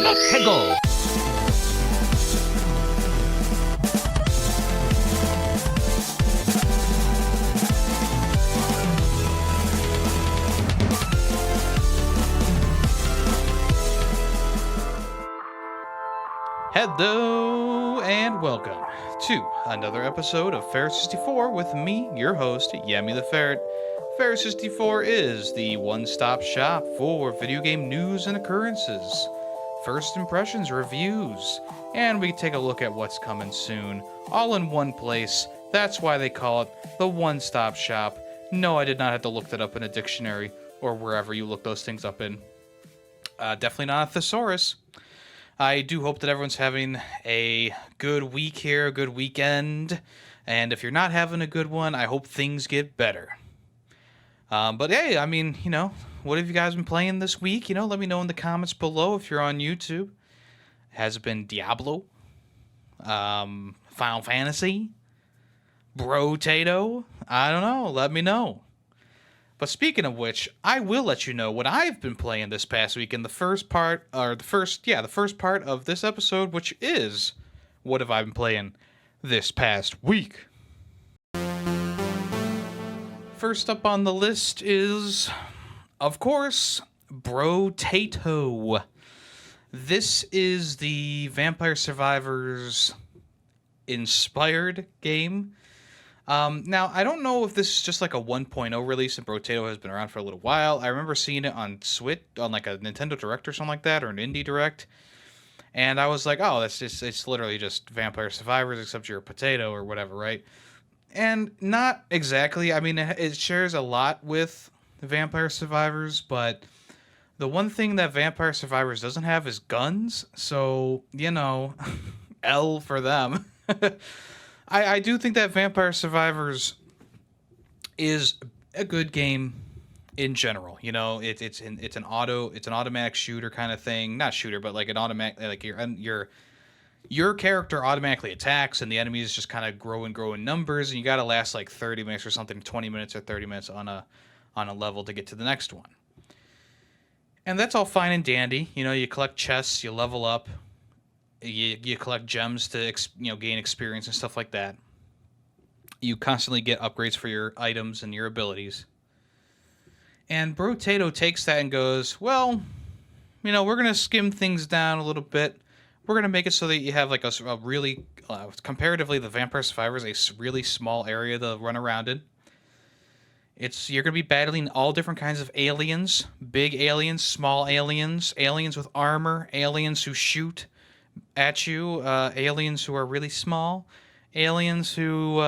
Let's go! Hello and welcome to another episode of Ferret 64 with me, your host, Yemmy the Ferret. Ferret 64 is the one-stop shop for video game news and occurrences, first impressions, reviews, and we take a look at what's coming soon, all in one place. That's why they call it the one-stop shop. No, I did not have to look that up in a dictionary or wherever you look those things up in. Definitely not a thesaurus. I do hope that everyone's having a good week here, a good weekend. And if you're not having a good one, I hope things get better. But hey, I mean, what have you guys been playing this week? Let me know in the comments below if you're on YouTube. Has it been Diablo? Final Fantasy? Brotato? I don't know. Let me know. But speaking of which, I will let you know what I've been playing this past week in the first part of this episode, which is what have I been playing this past week. First up on the list is, of course, Brotato. This is the Vampire Survivors inspired game. Now, I don't know if this is just like a 1.0 release, and Brotato has been around for a little while. I remember seeing it on Switch, on like a Nintendo Direct or something like that, or an Indie Direct. And I was like, oh, it's literally just Vampire Survivors, except you're a potato or whatever, right? And not exactly. I mean, it shares a lot with Vampire Survivors, but the one thing that Vampire Survivors doesn't have is guns. So, L for them. I do think that Vampire Survivors is a good game in general. It's an automatic shooter kind of thing. Not shooter, but like an automatic, like your character automatically attacks and the enemies just kind of grow in numbers, and you got to last like 30 minutes or something, 20 minutes or 30 minutes on a level to get to the next one. And that's all fine and dandy. You collect chests, you level up. You collect gems to gain experience and stuff like that. You constantly get upgrades for your items and your abilities. And Brotato takes that and goes, well, we're going to skim things down a little bit. We're going to make it so that you have like a really, comparatively, the Vampire Survivors, a really small area to run around in. You're going to be battling all different kinds of aliens, big aliens, small aliens, aliens with armor, aliens who shoot at you, aliens who are really small, aliens who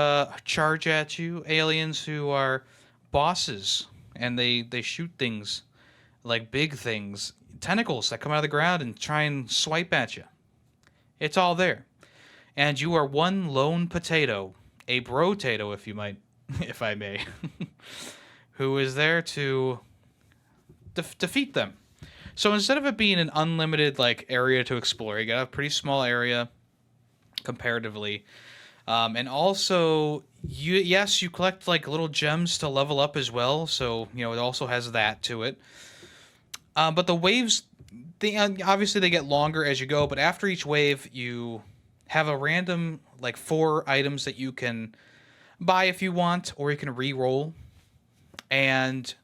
charge at you, aliens who are bosses, and they shoot things like big things, tentacles that come out of the ground and try and swipe at you. It's all there. And you are one lone potato, a brotato if I may, who is there to defeat them. So instead of it being an unlimited area to explore, you got a pretty small area comparatively, and also you collect little gems to level up as well. So it also has that to it. But the waves, obviously they get longer as you go. But after each wave, you have a random 4 items that you can buy if you want, or you can re-roll. And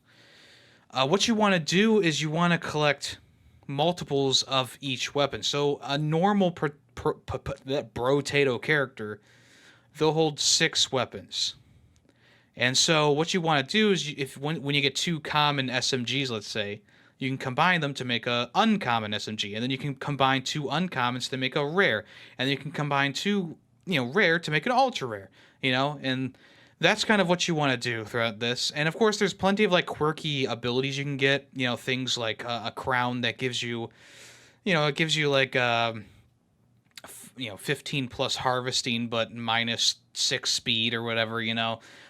what you want to do is you want to collect multiples of each weapon. So a normal Brotato character, they'll hold 6 weapons. And so what you want to do is when you get 2 common SMGs, let's say, you can combine them to make a uncommon SMG, and then you can combine 2 uncommons to make a rare, and then you can combine 2 rare to make an ultra rare, and that's kind of what you want to do throughout this. And of course, there's plenty of quirky abilities you can get. Things like a crown that gives you, it gives you 15 plus harvesting, but minus 6 speed or whatever.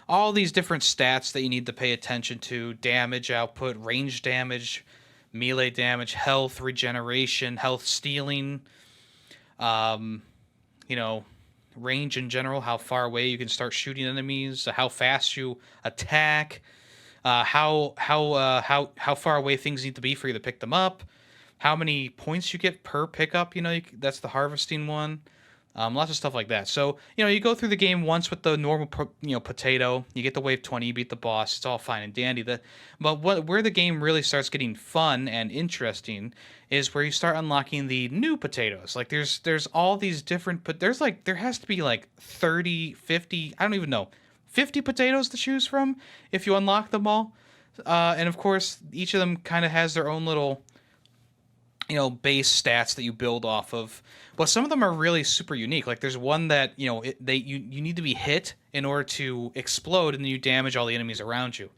All these different stats that you need to pay attention to: damage output, range damage, melee damage, health regeneration, health stealing. Range in general, how far away you can start shooting enemies, how fast you attack, how far away things need to be for you to pick them up, how many points you get per pickup. That's the harvesting one. Lots of stuff like that. So, you go through the game once with the normal, potato. You get the wave 20, you beat the boss. It's all fine and dandy. But where the game really starts getting fun and interesting is where you start unlocking the new potatoes. Like, there's all these different, but there has to be like 30, 50, I don't even know, 50 potatoes to choose from if you unlock them all. And of course, each of them kind of has their own little base stats that you build off of. But some of them are really super unique. Like there's one that you need to be hit in order to explode, and then you damage all the enemies around you.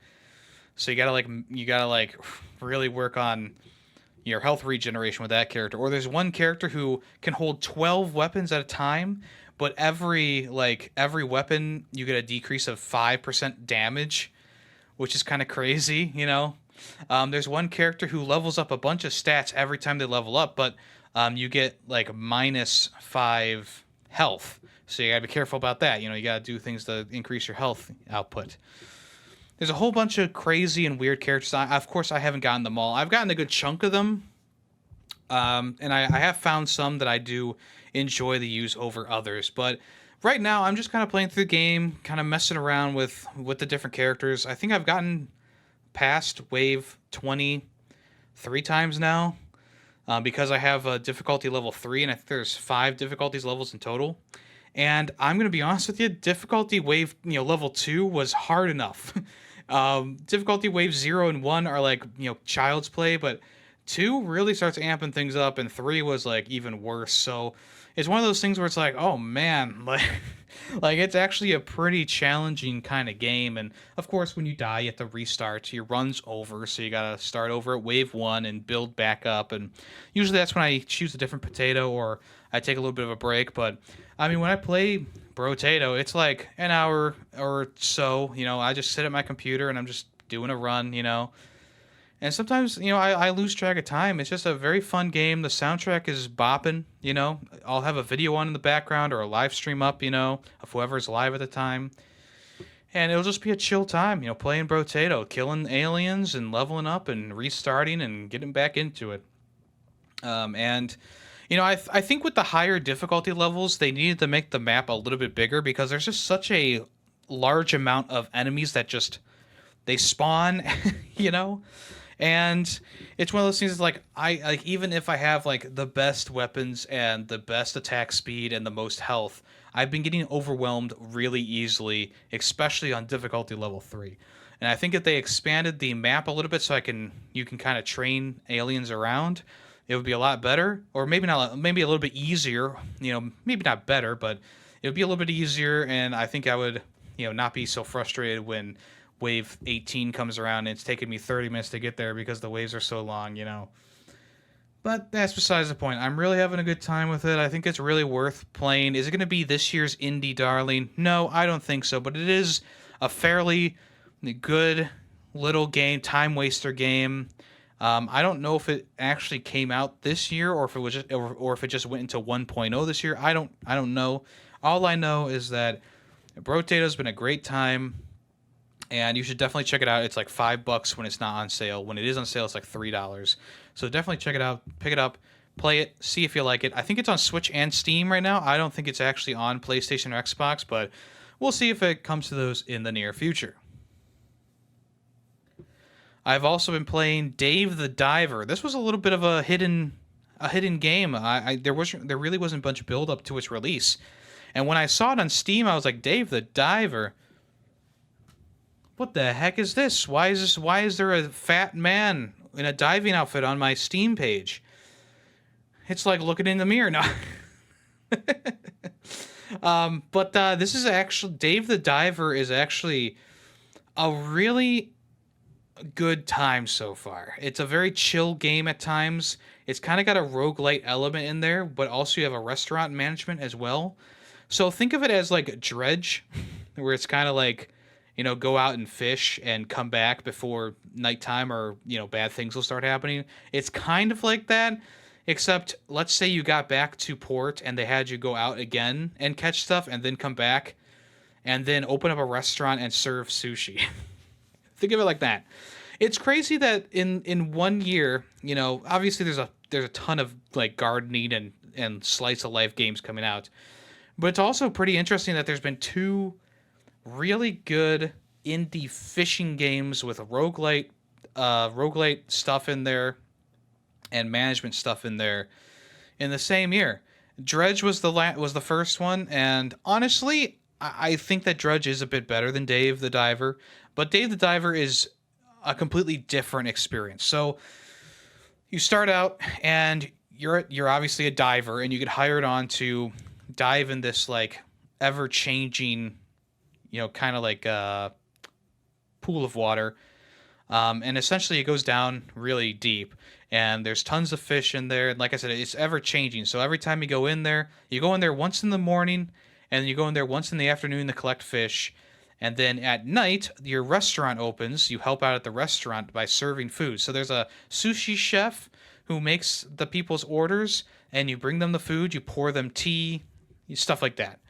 So you gotta really work on your health regeneration with that character. Or there's one character who can hold 12 weapons at a time, but every weapon you get a decrease of 5% damage, which is kind of crazy. There's one character who levels up a bunch of stats every time they level up, but you get like -5 health. So you gotta be careful about that. You gotta do things to increase your health output. There's a whole bunch of crazy and weird characters. Of course, I haven't gotten them all. I've gotten a good chunk of them. And I have found some that I do enjoy the use over others. But right now, I'm just kind of playing through the game, kind of messing around with the different characters. I think I've gotten past wave 20 3 times now, because I have a difficulty level 3, and I think there's 5 difficulties levels in total. And I'm going to be honest with you, difficulty wave level 2 was hard enough. Difficulty wave 0 and 1 are like child's play, but 2 really starts amping things up, and 3 was like even worse. So it's one of those things where it's like, oh man, like it's actually a pretty challenging kind of game. And of course, when you die, you have to restart. Your run's over, so you gotta start over at wave 1 and build back up. And usually that's when I choose a different potato, or I take a little bit of a break. But I mean, when I play Brotato, it's like an hour or so. I just sit at my computer and I'm just doing a run. And sometimes, I lose track of time. It's just a very fun game. The soundtrack is bopping, I'll have a video on in the background or a live stream up, of whoever's live at the time. And it'll just be a chill time, playing Brotato, killing aliens and leveling up and restarting and getting back into it. I think with the higher difficulty levels, they needed to make the map a little bit bigger because there's just such a large amount of enemies that they spawn, And it's one of those things like even if I have like the best weapons and the best attack speed and the most health, I've been getting overwhelmed really easily, especially on difficulty level 3. And I think if they expanded the map a little bit so you can kind of train aliens around, it would be a lot better. Or maybe not, maybe a little bit easier, maybe not better, but it would be a little bit easier, and I think I would, not be so frustrated when wave 18 comes around and it's taking me 30 minutes to get there because the waves are so long. But that's besides the point. I'm really having a good time with it. I think it's really worth playing. Is it going to be this year's indie darling? No, I don't think so, but it is a fairly good little game, time waster game. I don't know if it actually came out this year or if it was just, or if it just went into 1.0 this year. I don't know. All I know is that Brotato's been a great time. And you should definitely check it out. It's like $5 when it's not on sale. When it is on sale, it's like $3. So definitely check it out, pick it up, play it, see if you like it. I think it's on Switch and Steam right now. I don't think it's actually on PlayStation or Xbox, but we'll see if it comes to those in the near future. I've also been playing Dave the Diver. This was a little bit of a hidden game. There really wasn't a bunch of build up to its release, and when I saw it on Steam, I was like, Dave the Diver. What the heck is this? Why is there a fat man in a diving outfit on my Steam page? It's like looking in the mirror now. But this is actually, Dave the Diver is actually a really good time so far. It's a very chill game at times. It's kind of got a roguelite element in there, but also you have a restaurant management as well. So think of it as like Dredge, where it's kind of like, go out and fish and come back before nighttime or, bad things will start happening. It's kind of like that, except let's say you got back to port and they had you go out again and catch stuff and then come back and then open up a restaurant and serve sushi. Think of it like that. It's crazy that in 1 year, obviously there's a ton of like gardening and slice of life games coming out. But it's also pretty interesting that there's been two really good indie fishing games with roguelite stuff in there and management stuff in there in the same year. Dredge was the first one, and honestly, I think that Dredge is a bit better than Dave the Diver, but Dave the Diver is a completely different experience. So you start out and you're obviously a diver, and you get hired on to dive in this like ever changing, kind of like a pool of water. And essentially, it goes down really deep, and there's tons of fish in there. And like I said, it's ever changing. So every time you go in there once in the morning, and then you go in there once in the afternoon to collect fish. And then at night, your restaurant opens. You help out at the restaurant by serving food. So there's a sushi chef who makes the people's orders, and you bring them the food. You pour them tea, stuff like that.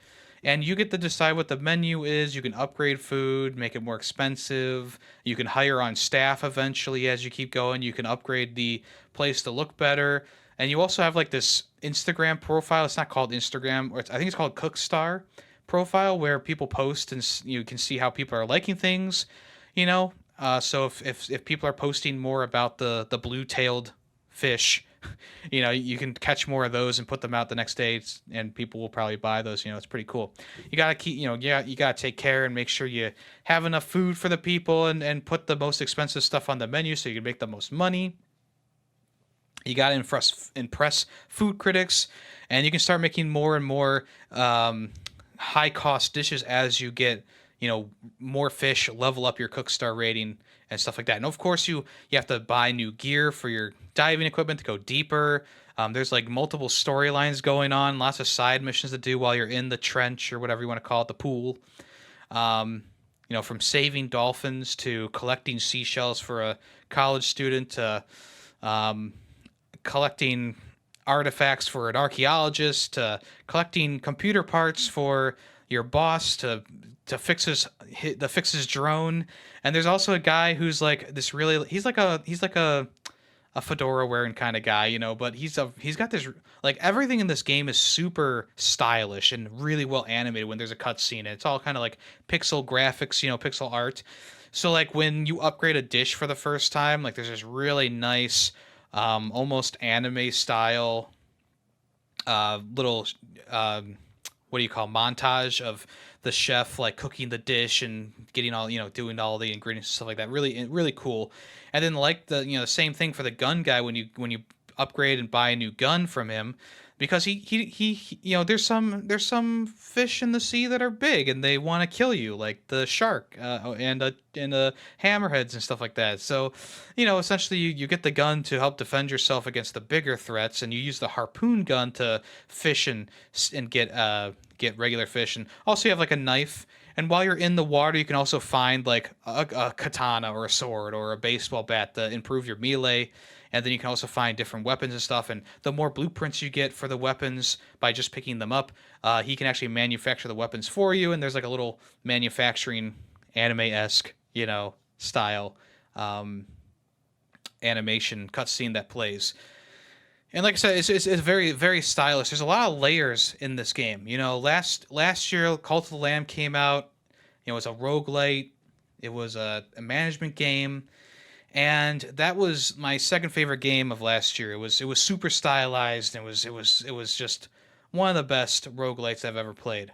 And you get to decide what the menu is. You can upgrade food, make it more expensive. You can hire on staff eventually as you keep going. You can upgrade the place to look better. And you also have like this Instagram profile. It's not called Instagram, I think it's called Cookstar profile, where people post and you can see how people are liking things. So if people are posting more about the blue-tailed fish, you can catch more of those and put them out the next day, and people will probably buy those. It's pretty cool. You gotta keep, you gotta take care and make sure you have enough food for the people, and put the most expensive stuff on the menu so you can make the most money. You gotta impress food critics, and you can start making more and more high cost dishes as you get more fish, level up your Cookstar rating and stuff like that. And of course you have to buy new gear for your diving equipment to go deeper. There's like multiple storylines going on, lots of side missions to do while you're in the trench, or whatever you want to call it, the pool. From saving dolphins to collecting seashells for a college student to collecting artifacts for an archaeologist to collecting computer parts for your boss to fix his drone. And there's also a guy who's like this really he's like a fedora wearing kind of guy, but he's got this, like, everything in this game is super stylish and really well animated when there's a cutscene, and it's all kind of like pixel graphics, pixel art. So like when you upgrade a dish for the first time, like there's this really nice almost anime style little what do you call, montage of the chef like cooking the dish and getting all, doing all the ingredients and stuff like that. Really, really cool. And then like the same thing for the gun guy when you upgrade and buy a new gun from him, because he there's some fish in the sea that are big and they want to kill you, like the shark and hammerheads and stuff like that. So essentially you get the gun to help defend yourself against the bigger threats, and you use the harpoon gun to fish and get regular fish. And also you have like a knife, and while you're in the water you can also find like a katana or a sword or a baseball bat to improve your melee. And then you can also find different weapons and stuff. And the more blueprints you get for the weapons by just picking them up, he can actually manufacture the weapons for you. And there's like a little manufacturing anime-esque, style animation cutscene that plays. And like I said, it's very, very stylish. There's a lot of layers in this game. Last year, Cult of the Lamb came out. It was a roguelite. It was a management game. And that was my second favorite game of last year. It was super stylized. And it was just one of the best roguelites I've ever played.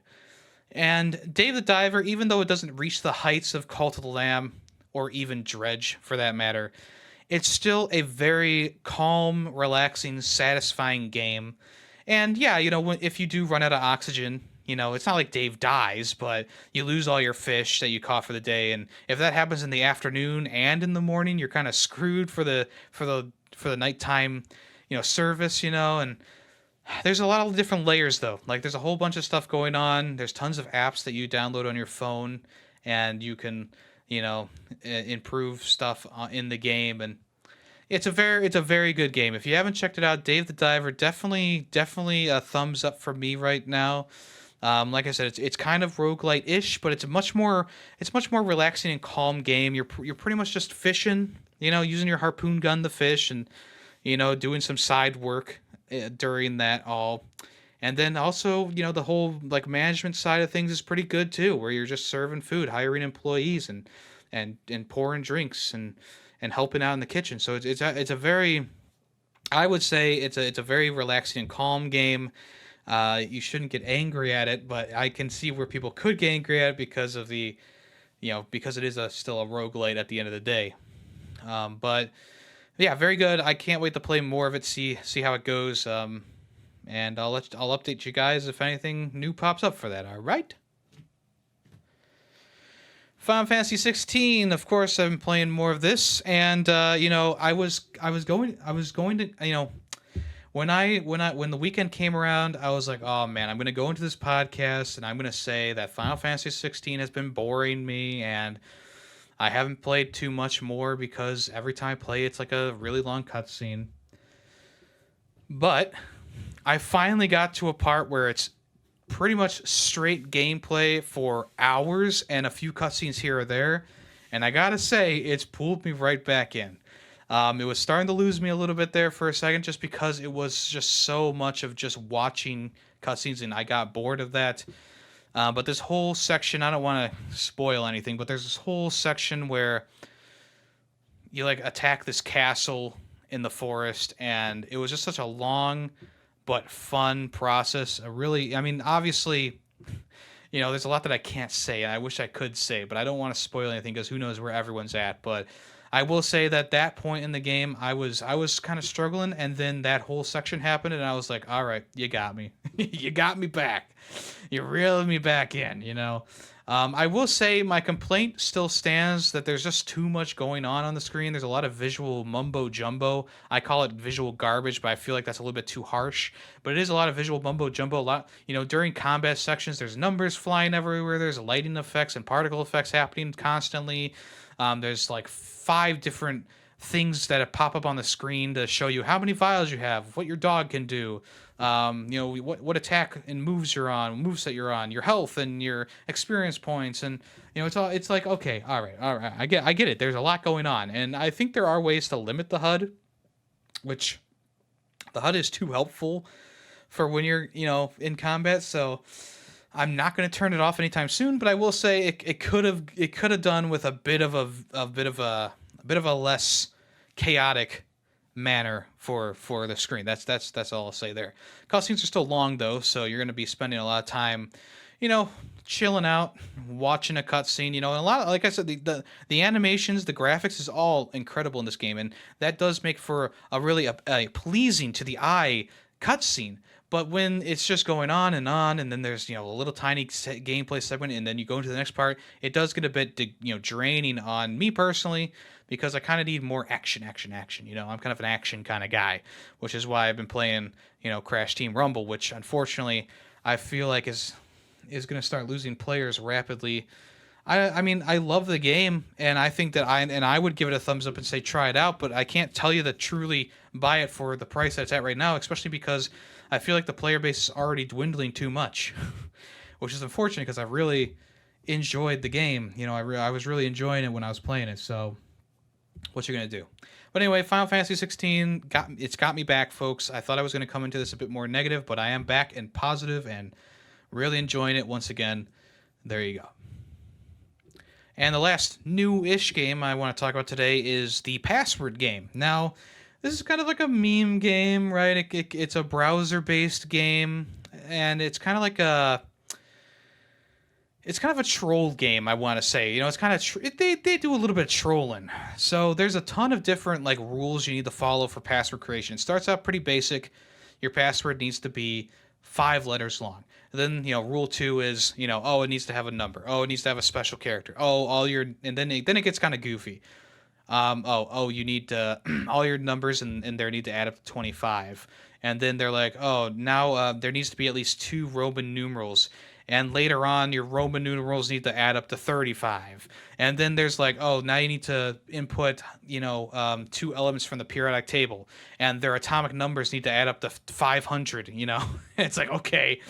And Dave the Diver, even though it doesn't reach the heights of Cult of the Lamb, or even Dredge for that matter, it's still a very calm, relaxing, satisfying game. And yeah, if you do run out of oxygen, it's not like Dave dies, but you lose all your fish that you caught for the day. And if that happens in the afternoon and in the morning, you're kind of screwed for the nighttime, service, And there's a lot of different layers though. Like there's a whole bunch of stuff going on. There's tons of apps that you download on your phone, and you can, improve stuff in the game. And it's a very good game. If you haven't checked it out, Dave the Diver, definitely a thumbs up for me right now. Like I said, it's kind of roguelite-ish, but it's a much more relaxing and calm game. You're pretty much just fishing, using your harpoon gun to fish, and doing some side work during that all. And then also, the whole like management side of things is pretty good too, where you're just serving food, hiring employees, and pouring drinks and helping out in the kitchen. So it's a very, I would say it's a very relaxing and calm game. You shouldn't get angry at it, but I can see where people could get angry at it because of because it is still a roguelite at the end of the day. But yeah, very good. I can't wait to play more of it, see how it goes. And I'll update you guys if anything new pops up for that. All right. Final Fantasy 16. Of course, I've been playing more of this, and I was going to when the weekend came around, I was like, oh man, I'm gonna go into this podcast and I'm gonna say that Final Fantasy 16 has been boring me, and I haven't played too much more because every time I play, it's like a really long cutscene. But I finally got to a part where it's pretty much straight gameplay for hours and a few cutscenes here or there. And I gotta say, it's pulled me right back in. It was starting to lose me a little bit there for a second just because it was just so much of just watching cutscenes and I got bored of that. But this whole section, I don't want to spoil anything, but there's this whole section where you like attack this castle in the forest, and it was just such a long but fun process. I mean, obviously, there's a lot that I can't say, and I wish I could say, but I don't want to spoil anything because who knows where everyone's at. But I will say that point in the game, I was kind of struggling, and then that whole section happened, and I was like, all right, you got me, you got me back, you reeled me back in. I will say my complaint still stands that there's just too much going on the screen. There's a lot of visual mumbo jumbo. I call it visual garbage, but I feel like that's a little bit too harsh. But it is a lot of visual mumbo jumbo. A lot, during combat sections, there's numbers flying everywhere. There's lighting effects and particle effects happening constantly. There's like 5 different things that pop up on the screen to show you how many vials you have, what your dog can do, what attack and moves you're on, moveset you're on, your health and your experience points, and it's like, okay, all right, I get it. There's a lot going on, and I think there are ways to limit the HUD, which the HUD is too helpful for when you're in combat. So I'm not going to turn it off anytime soon, but I will say it could have done with a bit of a less chaotic manner for the screen. That's all I'll say there. Cutscenes are still long though, so you're going to be spending a lot of time, chilling out, watching a cutscene. And a lot, like I said, the animations, the graphics is all incredible in this game, and that does make for a really a pleasing to the eye cutscene. But when it's just going on, and then there's a little tiny gameplay segment, and then you go into the next part, it does get a bit draining on me personally, because I kind of need more action. I'm kind of an action kind of guy, which is why I've been playing Crash Team Rumble, which unfortunately I feel like is going to start losing players rapidly. I mean, I love the game, and I think that I would give it a thumbs up and say try it out, but I can't tell you that truly buy it for the price that it's at right now, especially because I feel like the player base is already dwindling too much, which is unfortunate because I really enjoyed the game. I was really enjoying it when I was playing it, so what you gonna do? But anyway, Final Fantasy 16 got me back, folks. I thought I was gonna come into this a bit more negative, but I am back and positive and really enjoying it once again. There you go. And the last new-ish game I want to talk about today is the Password game. Now, this is kind of like a meme game, right? It's a browser-based game, and it's kind of like it's kind of a troll game, I want to say. It's kind of they do a little bit of trolling. So there's a ton of different like rules you need to follow for password creation. It starts out pretty basic. Your password needs to be 5 letters long. Then rule 2 is it needs to have a number. Oh, it needs to have a special character. Oh, and then it gets kind of goofy. You need to all your numbers in there need to add up to 25. And then they're like, oh, now there needs to be at least 2 Roman numerals. And later on, your Roman numerals need to add up to 35. And then there's like, oh, now you need to input, 2 elements from the periodic table. And their atomic numbers need to add up to 500, It's like, okay.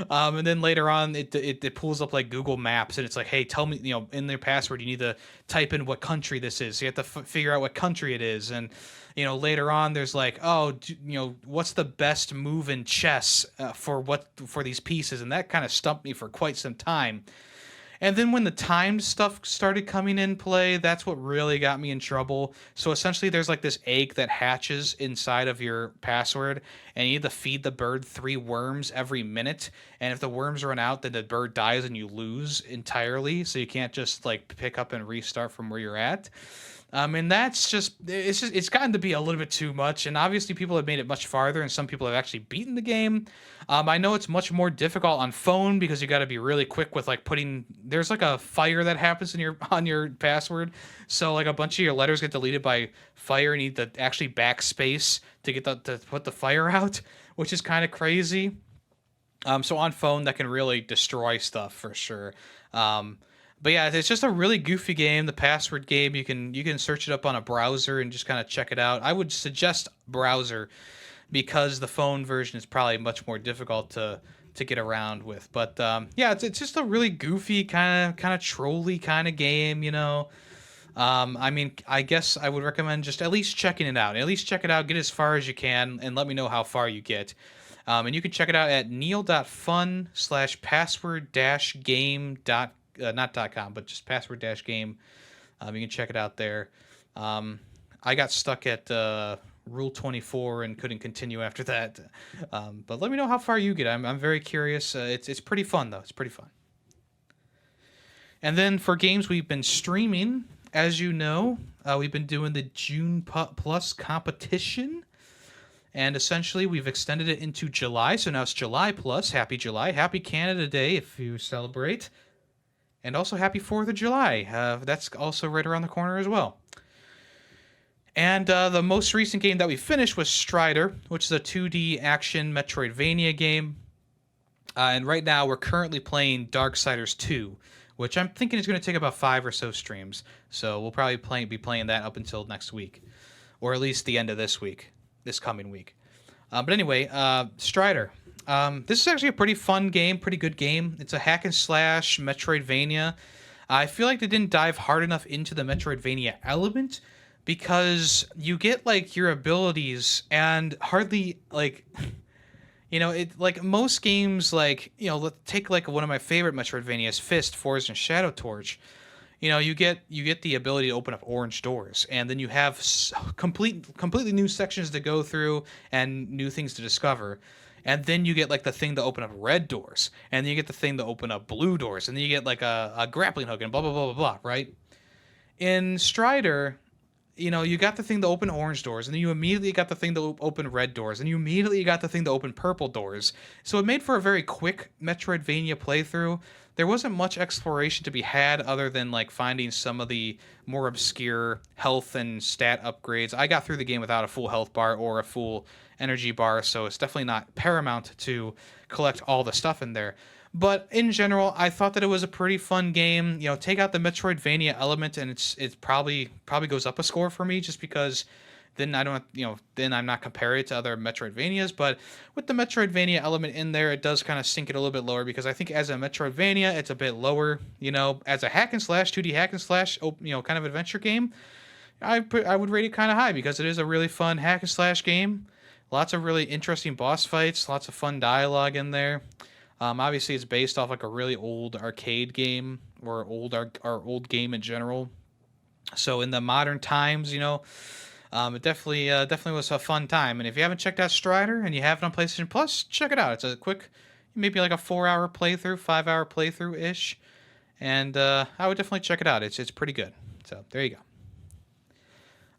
And then later on, it pulls up like Google Maps. And it's like, hey, tell me, in their password, you need to type in what country this is. So you have to figure out what country it is. And, later on there's like, oh, what's the best move in chess for these pieces, and that kind of stumped me for quite some time. And then when the timed stuff started coming in play, that's what really got me in trouble. So essentially, there's like this egg that hatches inside of your password, and you need to feed the bird 3 worms every minute. And if the worms run out, then the bird dies and you lose entirely. So you can't just like pick up and restart from where you're at. And that's it's gotten to be a little bit too much. And obviously, people have made it much farther, and some people have actually beaten the game. I know it's much more difficult on phone because you got to be really quick with like there's like a fire that happens on your password. So like a bunch of your letters get deleted by fire, and you need to actually backspace to put the fire out, which is kind of crazy. So on phone, that can really destroy stuff for sure. But yeah, it's just a really goofy game. The password game, you can search it up on a browser and just kind of check it out. I would suggest browser because the phone version is probably much more difficult to get around with. But yeah, it's just a really goofy kind of trolly kind of game, I mean, I guess I would recommend just at least checking it out. At least check it out, get as far as you can, and let me know how far you get. And you can check it out at neil.fun/password-game.com. Not .com, but just password-game. You can check it out there. I got stuck at Rule 24 and couldn't continue after that. But let me know how far you get. I'm very curious. It's pretty fun, though. It's pretty fun. And then for games we've been streaming, as you know, we've been doing the June Plus competition. And essentially, we've extended it into July. So now it's July Plus. Happy July. Happy Canada Day if you celebrate. And also happy 4th of July. That's also right around the corner as well. And the most recent game that we finished was Strider, which is a 2D action Metroidvania game. And right now we're currently playing Darksiders 2, which I'm thinking is going to take about 5 or so streams. So we'll probably be playing that up until next week. Or at least the end of this coming week. But anyway, Strider. This is actually a pretty fun game, pretty good game. It's a hack and slash Metroidvania. I feel like they didn't dive hard enough into the Metroidvania element because you get like your abilities and hardly like, it like most games like, let's take like one of my favorite Metroidvanias, Fist, Forza, and Shadow Torch. You get the ability to open up orange doors, and then you have completely new sections to go through and new things to discover. And then you get like the thing to open up red doors, and then you get the thing to open up blue doors, and then you get like a grappling hook and blah blah blah blah blah, right? In Strider, you got the thing to open orange doors, and then you immediately got the thing to open red doors, and you immediately got the thing to open purple doors. So it made for a very quick Metroidvania playthrough. There wasn't much exploration to be had other than like finding some of the more obscure health and stat upgrades. I got through the game without a full health bar or a full energy bar, so it's definitely not paramount to collect all the stuff in there. But in general, I thought that it was a pretty fun game. Take out the Metroidvania element, and it's probably goes up a score for me just because then I don't, then I'm not comparing it to other Metroidvanias. But with the Metroidvania element in there, it does kind of sink it a little bit lower because I think as a Metroidvania, it's a bit lower. As a hack and slash, 2D hack and slash, kind of adventure game, I would rate it kind of high because it is a really fun hack and slash game. Lots of really interesting boss fights, lots of fun dialogue in there. Obviously, it's based off like a really old arcade game or our old game in general. So in the modern times, it definitely was a fun time. And if you haven't checked out Strider and you have it on PlayStation Plus, check it out. It's a quick, maybe like a 4-hour playthrough, 5-hour playthrough ish, and I would definitely check it out. It's pretty good. So there you go.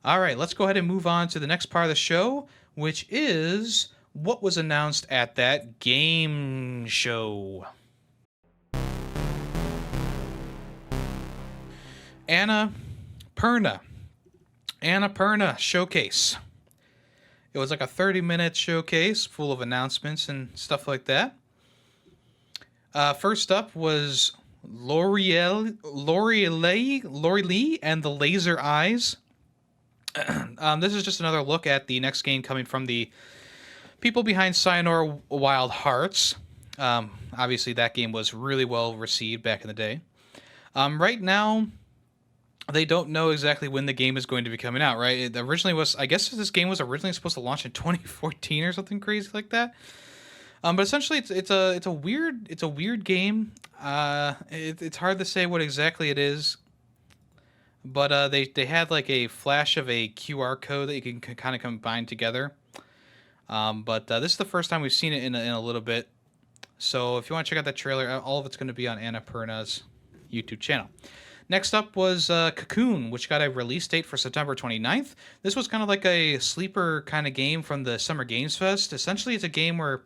All right, let's go ahead and move on to the next part of the show, which is what was announced at that game show. Annapurna showcase. It was like a 30-minute showcase full of announcements and stuff like that. First up was Lori Lee and the Laser Eyes. This is just another look at the next game coming from the people behind Sayonara Wild Hearts. Obviously, that game was really well received back in the day. Right now, they don't know exactly when the game is going to be coming out, right? It originally was, I guess this game was originally supposed to launch in 2014 or something crazy like that. But essentially, it's a weird game. It's hard to say what exactly it is, but they had like a flash of a QR code that you can kind of combine together. But this is the first time we've seen it in a little bit. So if you want to check out that trailer, all of it's going to be on Annapurna's YouTube channel. Next up was Cocoon, which got a release date for September 29th. This was kind of like a sleeper kind of game from the Summer Games Fest. Essentially, it's a game where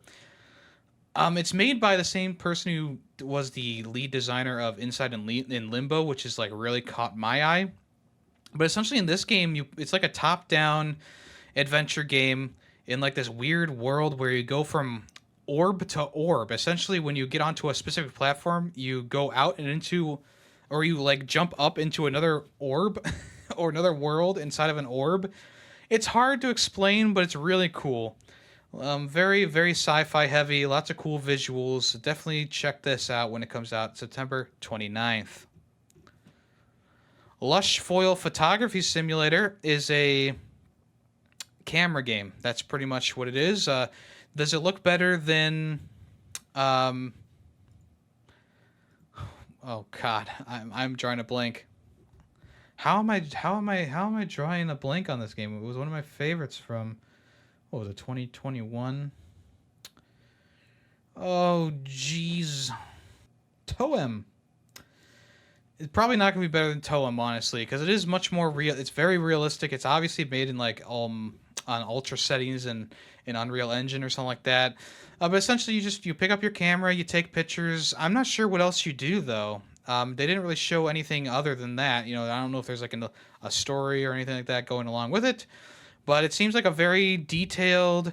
it's made by the same person who was the lead designer of Inside and in Limbo, which is like really caught my eye. But essentially, in this game, it's like a top-down adventure game in like this weird world where you go from orb to orb. Essentially, when you get onto a specific platform, you go out and into, or you like jump up into another orb or another world inside of an orb. It's hard to explain, but it's really cool. Very, very sci-fi heavy, lots of cool visuals. Definitely check this out when it comes out September 29th. Lush Foil Photography Simulator is a camera game. That's pretty much what it is. Does it look better than oh god, I'm drawing a blank. How am I drawing a blank on this game? It was one of my favorites from, what was it, 2021? Oh jeez. Toem. It's probably not going to be better than Toem, honestly, because it is much more real. It's very realistic. It's obviously made in like on ultra settings and in Unreal Engine or something like that. But essentially, you pick up your camera, you take pictures. I'm not sure what else you do though. They didn't really show anything other than that. You know, I don't know if there's like a story or anything like that going along with it. But it seems like a very detailed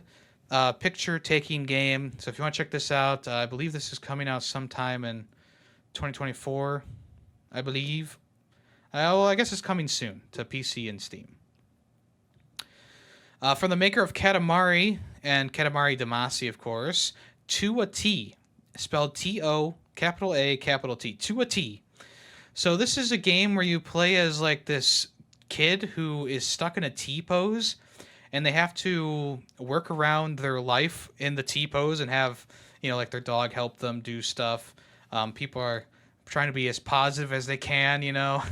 picture-taking game. So if you want to check this out, I believe this is coming out sometime in 2024. I believe. Well, I guess it's coming soon to PC and Steam. From the maker of Katamari and Katamari Damacy, of course, To a T, spelled T-O, capital A, capital T, To a T. So this is a game where you play as like this kid who is stuck in a T pose, and they have to work around their life in the T pose and have, you know, like their dog help them do stuff. People are trying to be as positive as they can, you know.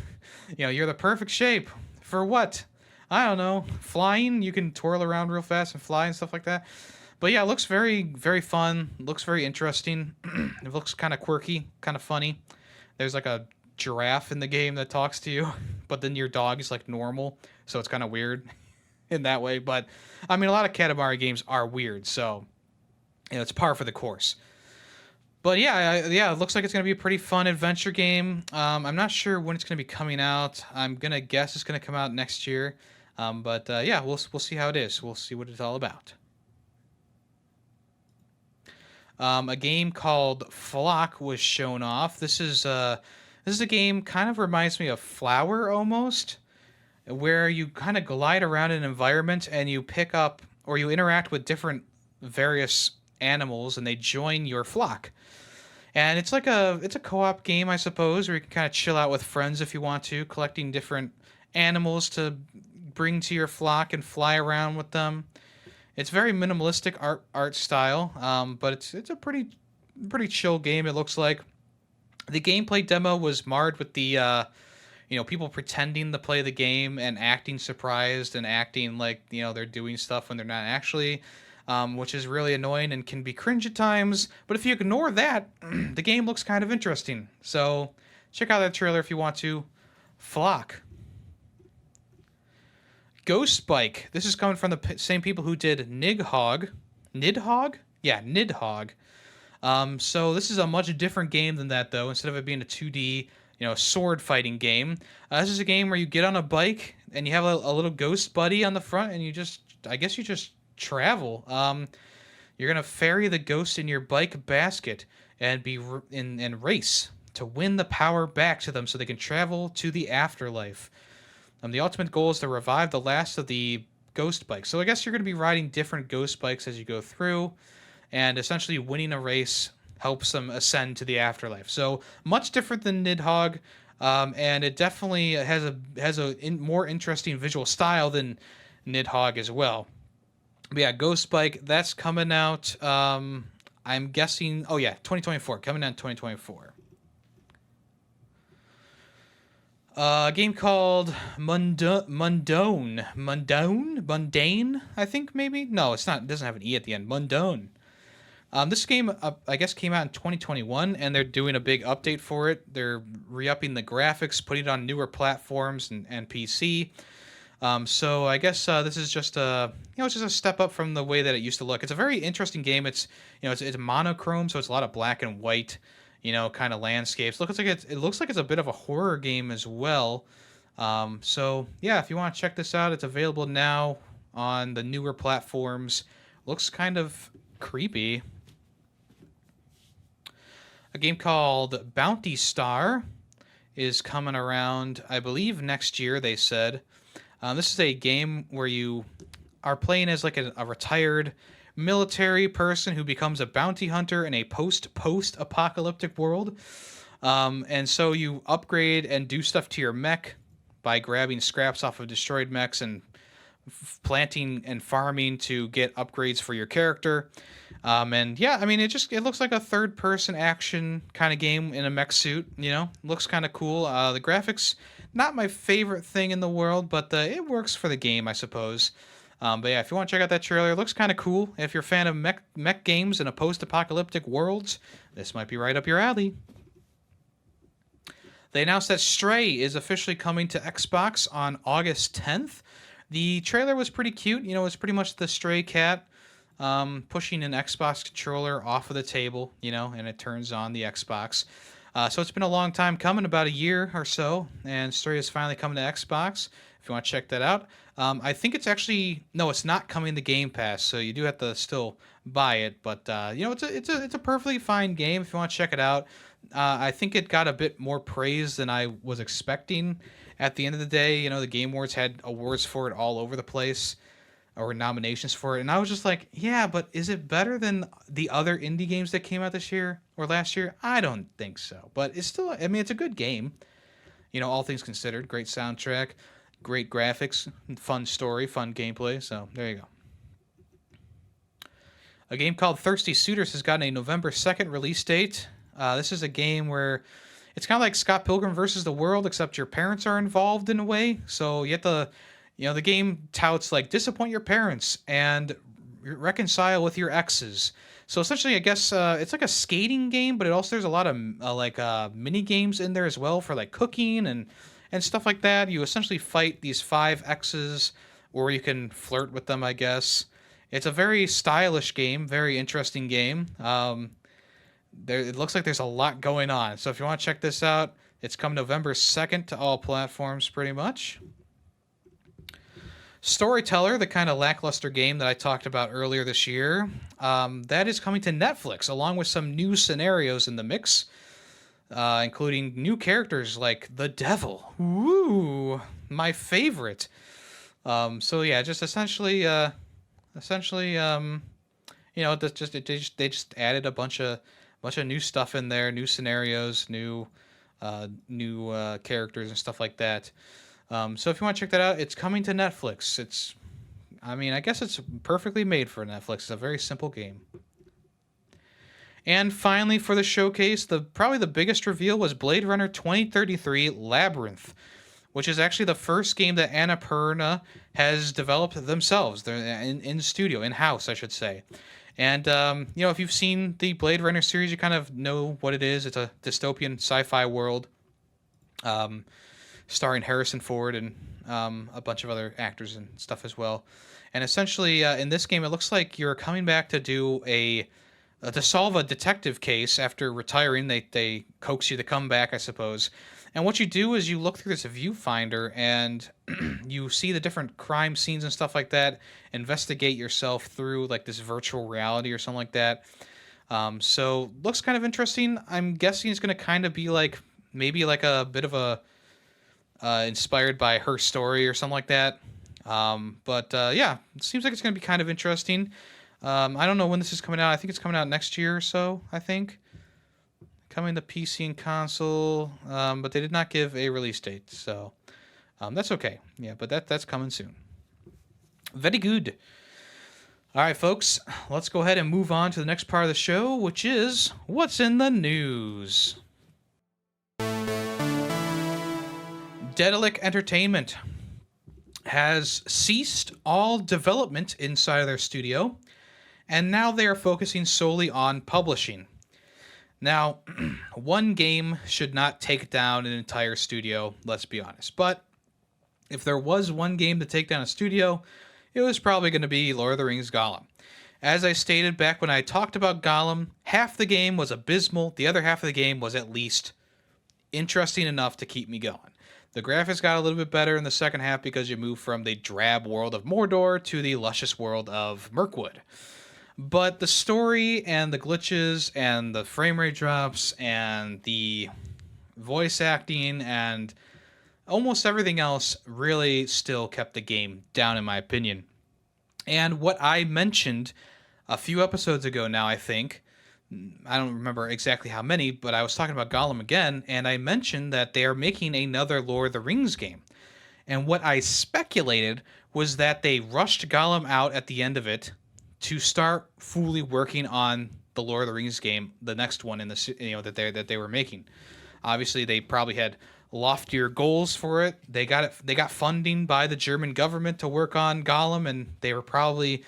You know, you're the perfect shape for what? I don't know. Flying, you can twirl around real fast and fly and stuff like that. But yeah, it looks very, very fun. It looks very interesting. It looks kind of quirky, kind of funny. There's like a giraffe in the game that talks to you, but then your dog is like normal, so it's kind of weird in that way. But I mean, a lot of Katamari games are weird, so you know, it's par for the course. But yeah, it looks like it's going to be a pretty fun adventure game. I'm not sure when it's going to be coming out. I'm going to guess it's going to come out next year. But yeah, we'll see how it is. We'll see what it's all about. A game called Flock was shown off. This is a game kind of reminds me of Flower almost, where you kind of glide around an environment and you pick up or you interact with different various animals and they join your flock. And it's a co-op game, I suppose, where you can kind of chill out with friends if you want to, collecting different animals to bring to your flock and fly around with them. It's very minimalistic art style, but it's a pretty chill game. It looks like the gameplay demo was marred with the people pretending to play the game and acting surprised and acting like they're doing stuff when they're not actually. Which is really annoying and can be cringe at times. But if you ignore that, the game looks kind of interesting. So check out that trailer if you want to. Flock. Ghost Bike. This is coming from the same people who did Nidhogg. Nidhogg? Yeah, Nidhogg. So this is a much different game than that, though. Instead of it being a 2D, sword fighting game, this is a game where you get on a bike and you have a little ghost buddy on the front, and you just travel. You're gonna ferry the ghost in your bike basket and be and race to win the power back to them so they can travel to the afterlife. The ultimate goal is to revive the last of the ghost bikes. So I guess you're gonna be riding different ghost bikes as you go through, and essentially winning a race helps them ascend to the afterlife. So much different than Nidhogg. And it definitely has a more interesting visual style than Nidhogg as well. But yeah, Ghost Bike, that's coming out. I'm guessing. Oh yeah, 2024, coming out in 2024. A game called Mundane. I think maybe. No, it's not. It doesn't have an e at the end. Mundane. This game, I guess, came out in 2021, and they're doing a big update for it. They're re-upping the graphics, putting it on newer platforms and PC. So I guess this is just it's just a step up from the way that it used to look. It's a very interesting game. It's monochrome, so it's a lot of black and white, kind of landscapes. It looks like it's a bit of a horror game as well. So yeah, if you want to check this out, it's available now on the newer platforms. Looks kind of creepy. A game called Bounty Star is coming around, I believe, next year, they said. This is a game where you are playing as like a retired military person who becomes a bounty hunter in a post-apocalyptic world. And so you upgrade and do stuff to your mech by grabbing scraps off of destroyed mechs and planting and farming to get upgrades for your character. And yeah, I mean, it looks like a third-person action kind of game in a mech suit. Looks kind of cool. The graphics, not my favorite thing in the world, but it works for the game, I suppose. But yeah, if you want to check out that trailer, it looks kind of cool. If you're a fan of mech games in a post-apocalyptic world, this might be right up your alley. They announced that Stray is officially coming to Xbox on August 10th. The trailer was pretty cute. It's pretty much the stray cat pushing an Xbox controller off of the table, and it turns on the Xbox. So it's been a long time coming, about a year or so, and Stray is finally coming to Xbox. If you want to check that out, I think it's actually no, it's not coming to Game Pass, so you do have to still buy it. But it's a perfectly fine game if you want to check it out. I think it got a bit more praise than I was expecting. At the end of the day, the Game Awards had awards for it all over the place, or nominations for it, and I was just like, yeah, but is it better than the other indie games that came out this year or last year? I don't think so, but it's still, I mean, it's a good game. All things considered, great soundtrack, great graphics, fun story, fun gameplay. So there you go. A game called Thirsty Suitors has gotten a November 2nd release date. This is a game where it's kind of like Scott Pilgrim versus the World, except your parents are involved in a way. So you have to, the game touts like disappoint your parents and reconcile with your exes. So essentially, I guess it's like a skating game, but there's a lot of mini games in there as well for like cooking and stuff like that. You essentially fight these 5 exes, or you can flirt with them, I guess. It's a very stylish game, very interesting game. It looks like there's a lot going on. So if you want to check this out, it's come November 2nd to all platforms pretty much. Storyteller, the kind of lackluster game that I talked about earlier this year, that is coming to Netflix, along with some new scenarios in the mix, including new characters like the Devil. Woo! My favorite. So yeah, just essentially, they just added a bunch of new stuff in there, new scenarios, new characters and stuff like that. So if you want to check that out, it's coming to Netflix. I guess it's perfectly made for Netflix. It's a very simple game. And finally, for the showcase, probably the biggest reveal was Blade Runner 2033 Labyrinth, which is actually the first game that Annapurna has developed themselves. They're in studio, in-house, I should say. And, if you've seen the Blade Runner series, you kind of know what it is. It's a dystopian sci-fi world, starring Harrison Ford and a bunch of other actors and stuff as well. And essentially, in this game, it looks like you're coming back to do to solve a detective case after retiring. They coax you to come back, I suppose. And what you do is you look through this viewfinder and you see the different crime scenes and stuff like that, investigate yourself through like this virtual reality or something like that. So looks kind of interesting. I'm guessing it's going to kind of be like maybe like a bit of a inspired by Her Story or something like that. But yeah, it seems like it's going to be kind of interesting. I don't know when this is coming out. I think it's coming out next year or so, I think. coming to PC and console, but they did not give a release date, so that's okay. Yeah, but that's coming soon. Very good. All right, folks, let's go ahead and move on to the next part of the show, which is what's in the news. Daedalic Entertainment has ceased all development inside of their studio, and now they are focusing solely on publishing. Now, one game should not take down an entire studio, let's be honest. But if there was one game to take down a studio, it was probably going to be Lord of the Rings Gollum. As I stated back when I talked about Gollum, half the game was abysmal, the other half of the game was at least interesting enough to keep me going. The graphics got a little bit better in the second half because you move from the drab world of Mordor to the luscious world of Mirkwood. But the story and the glitches and the frame rate drops and the voice acting and almost everything else really still kept the game down, in my opinion. And what I mentioned a few episodes ago now, I think, I don't remember exactly how many, but I was talking about Gollum again, and I mentioned that they are making another Lord of the Rings game. And what I speculated was that they rushed Gollum out at the end of it to start fully working on the Lord of the Rings game, the next one in the that they were making. Obviously, they probably had loftier goals for it. They got funding by the German government to work on Gollum, and they were probably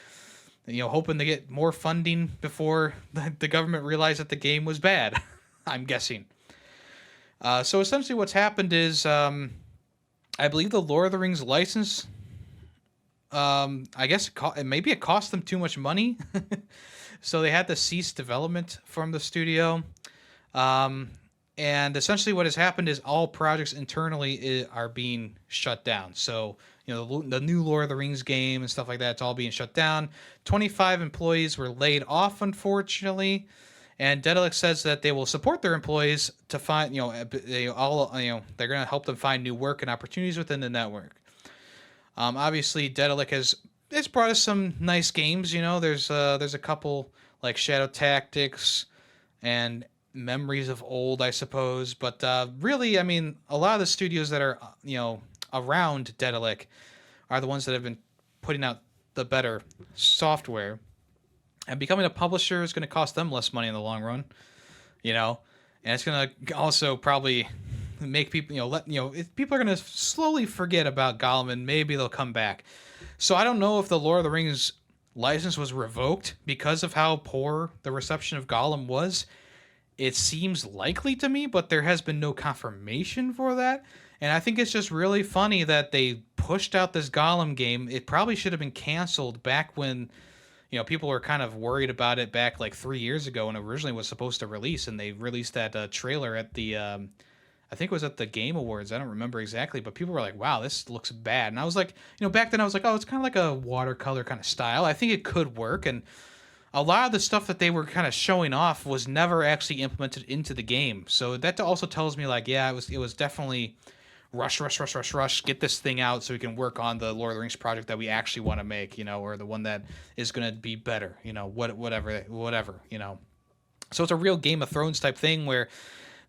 hoping to get more funding before the government realized that the game was bad. I'm guessing. So essentially, what's happened is, I believe the Lord of the Rings license. I guess maybe it cost them too much money, so they had to cease development from the studio. And essentially what has happened is all projects internally are being shut down. So, the new Lord of the Rings game and stuff like that, it's all being shut down. 25 employees were laid off, unfortunately. And Daedalic says that they will support their employees to find, they're going to help them find new work and opportunities within the network. Obviously, Daedalic has brought us some nice games. There's a couple like Shadow Tactics and Memories of Old, I suppose. But really, I mean, a lot of the studios that are around Daedalic are the ones that have been putting out the better software. And becoming a publisher is going to cost them less money in the long run, and it's going to also probably make people, people are going to slowly forget about Gollum and maybe they'll come back. So I don't know if the Lord of the Rings license was revoked because of how poor the reception of Gollum was. It seems likely to me, but there has been no confirmation for that. And I think it's just really funny that they pushed out this Gollum game. It probably should have been canceled back when, people were kind of worried about it back like 3 years ago and originally was supposed to release. And they released that trailer at the, I think it was at the Game Awards. I don't remember exactly, but people were like, wow, this looks bad. And I was like, back then I was like, oh, it's kind of like a watercolor kind of style. I think it could work. And a lot of the stuff that they were kind of showing off was never actually implemented into the game. So that also tells me like, yeah, it was definitely rush, get this thing out so we can work on the Lord of the Rings project that we actually want to make, or the one that is going to be better, whatever. So it's a real Game of Thrones type thing where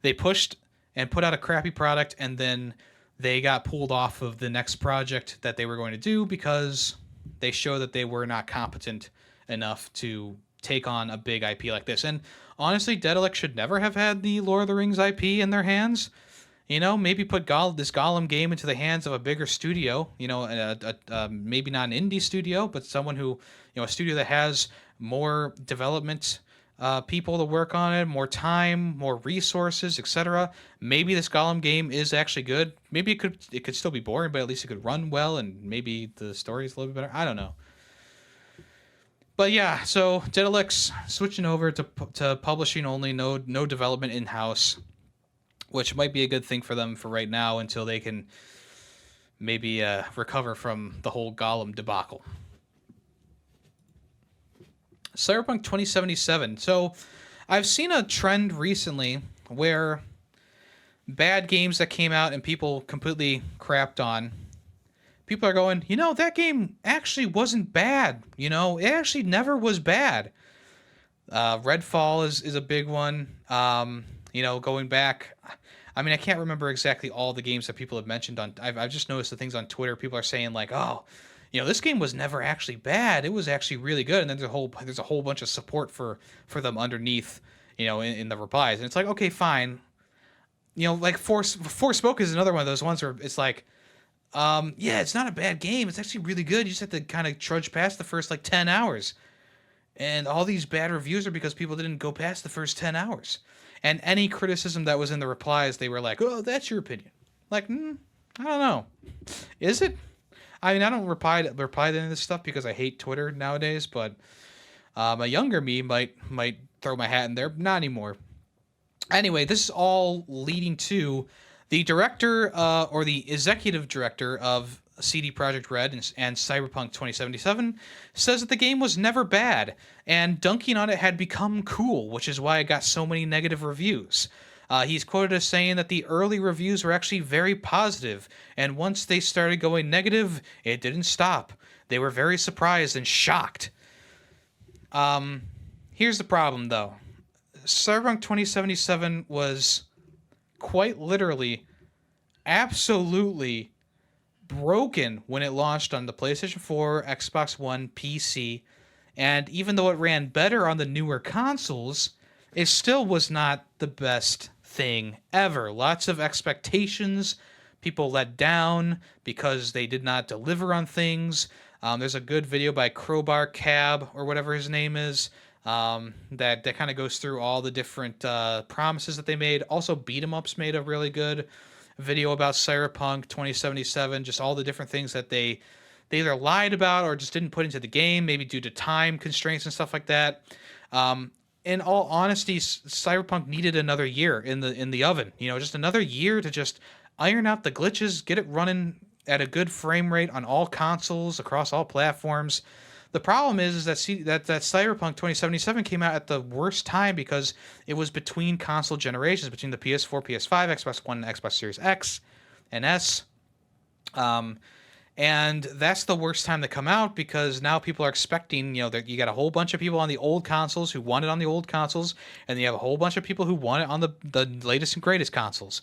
they pushed and put out a crappy product and then they got pulled off of the next project that they were going to do because they showed that they were not competent enough to take on a big IP like this. And honestly, Daedalic should never have had the Lord of the Rings IP in their hands. Maybe put this Gollum game into the hands of a bigger studio, maybe not an indie studio, but someone who, a studio that has more development people to work on it, more time, more resources, etc. Maybe this Gollum game is actually good. Maybe it could still be boring, but at least it could run well, and maybe the story is a little bit better. I don't know. But yeah, so Daedalic's switching over to publishing only, no development in-house, which might be a good thing for them for right now until they can maybe recover from the whole Gollum debacle. Cyberpunk 2077. So I've seen a trend recently where bad games that came out and people completely crapped on, people are going, that game actually wasn't bad. It actually never was bad. Redfall is a big one. Going back, I mean, I can't remember exactly all the games that people have mentioned on. I've just noticed the things on Twitter. People are saying like, oh, this game was never actually bad. It was actually really good. And then there's a whole bunch of support for them underneath, in the replies. And it's like, okay, fine. Like Forspoken is another one of those ones where it's like, yeah, it's not a bad game. It's actually really good. You just have to kind of trudge past the first like 10 hours. And all these bad reviews are because people didn't go past the first 10 hours. And any criticism that was in the replies, they were like, oh, that's your opinion. Like, I don't know. Is it? I mean, I don't reply to any of this stuff because I hate Twitter nowadays, but a younger me might throw my hat in there. Not anymore. Anyway, this is all leading to the director or the executive director of CD Projekt Red and Cyberpunk 2077 says that the game was never bad, and dunking on it had become cool, which is why it got so many negative reviews. He's quoted as saying that the early reviews were actually very positive, and once they started going negative, it didn't stop. They were very surprised and shocked. Here's the problem, though. Cyberpunk 2077 was quite literally, absolutely broken when it launched on the PlayStation 4, Xbox One, PC, and even though it ran better on the newer consoles, it still was not the best thing ever. Lots of expectations, people let down because they did not deliver on things. There's a good video by Crowbar Cab, or whatever his name is, that kind of goes through all the different promises that they made. Also, Beat 'em Ups made a really good video about Cyberpunk 2077, just all the different things that they either lied about or just didn't put into the game, maybe due to time constraints and stuff like that. In all honesty, Cyberpunk needed another year in the oven. Just another year to just iron out the glitches, get it running at a good frame rate on all consoles across all platforms. The problem is that Cyberpunk 2077 came out at the worst time because it was between console generations, between the PS4, PS5, Xbox One, and Xbox Series X and S. And that's the worst time to come out because now people are expecting, that you got a whole bunch of people on the old consoles who want it on the old consoles, and you have a whole bunch of people who want it on the latest and greatest consoles.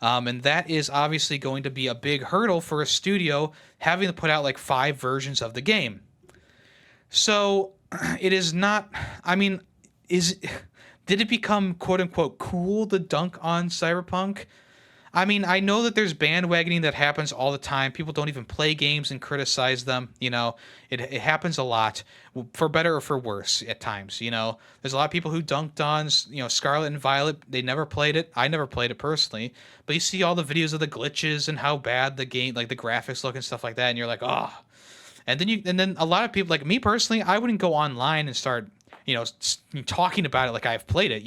And that is obviously going to be a big hurdle for a studio having to put out like 5 versions of the game. So it is not, I mean, did it become quote unquote cool to dunk on Cyberpunk? I mean, I know that there's bandwagoning that happens all the time. People don't even play games and criticize them. It happens a lot, for better or for worse at times. There's a lot of people who dunked on, Scarlet and Violet. They never played it. I never played it personally, but you see all the videos of the glitches and how bad the game, like the graphics look and stuff like that. And you're like, oh. And then a lot of people, like me personally, I wouldn't go online and start, talking about it like I've played it.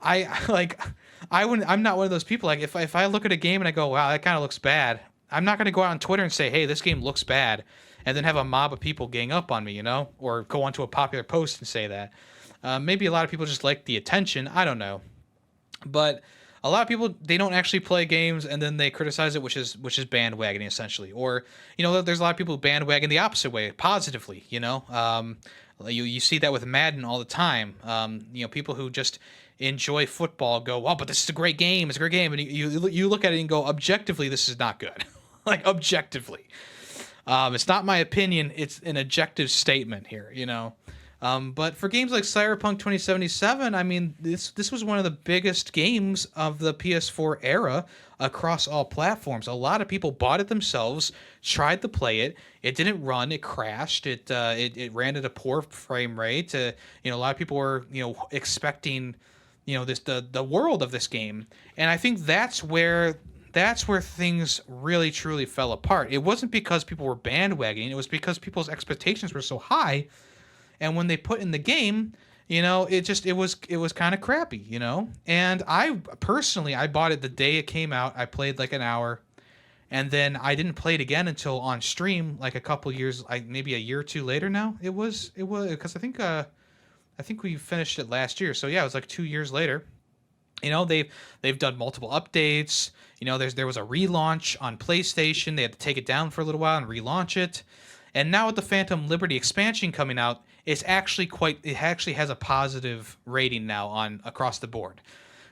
I'm not one of those people. Like if I look at a game and I go, wow, that kind of looks bad, I'm not going to go out on Twitter and say, hey, this game looks bad, and then have a mob of people gang up on me, or go onto a popular post and say that. Maybe a lot of people just like the attention. I don't know, but a lot of people, they don't actually play games and then they criticize it, which is bandwagoning essentially. Or there's a lot of people who bandwagon the opposite way, positively. You see that with Madden all the time. People who just enjoy football go, "Oh, but this is a great game. It's a great game," and you look at it and go, objectively, this is not good. Like objectively, it's not my opinion. It's an objective statement here. But for games like Cyberpunk 2077, I mean, this was one of the biggest games of the PS4 era across all platforms. A lot of people bought it themselves, tried to play it. It didn't run. It crashed. It ran at a poor frame rate. A lot of people were expecting the world of this game, and I think that's where things really truly fell apart. It wasn't because people were bandwagoning. It was because people's expectations were so high. And when they put in the game, it was kind of crappy, And I personally, I bought it the day it came out. I played like an hour, and then I didn't play it again until on stream, like a couple years, maybe a year or two later. Now it was because I think we finished it last year. So yeah, it was like 2 years later. They've done multiple updates. There was a relaunch on PlayStation. They had to take it down for a little while and relaunch it. And now with the Phantom Liberty expansion coming out, it actually has a positive rating now on across the board.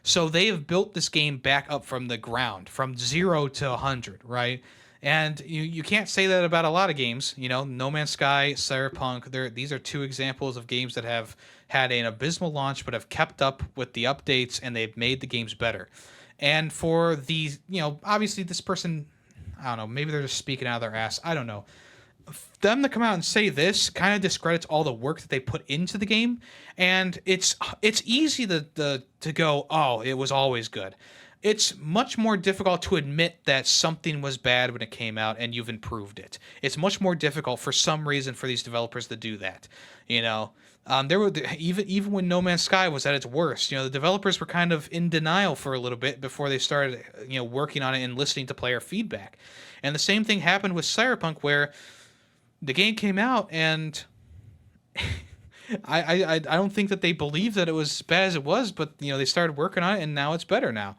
So they have built this game back up from the ground, from 0 to 100, right? And you can't say that about a lot of games. No Man's Sky, Cyberpunk, these are two examples of games that have had an abysmal launch but have kept up with the updates, and they've made the games better. And for these, obviously this person, I don't know, maybe they're just speaking out of their ass. I don't know. Them to come out and say this kind of discredits all the work that they put into the game, and it's easy to go, oh, it was always good. It's much more difficult to admit that something was bad when it came out and you've improved it. It's much more difficult for some reason for these developers to do that. There were even when No Man's Sky was at its worst, the developers were kind of in denial for a little bit before they started, working on it and listening to player feedback. And the same thing happened with Cyberpunk, where the game came out and I don't think that they believed that it was as bad as it was, but they started working on it and now it's better now.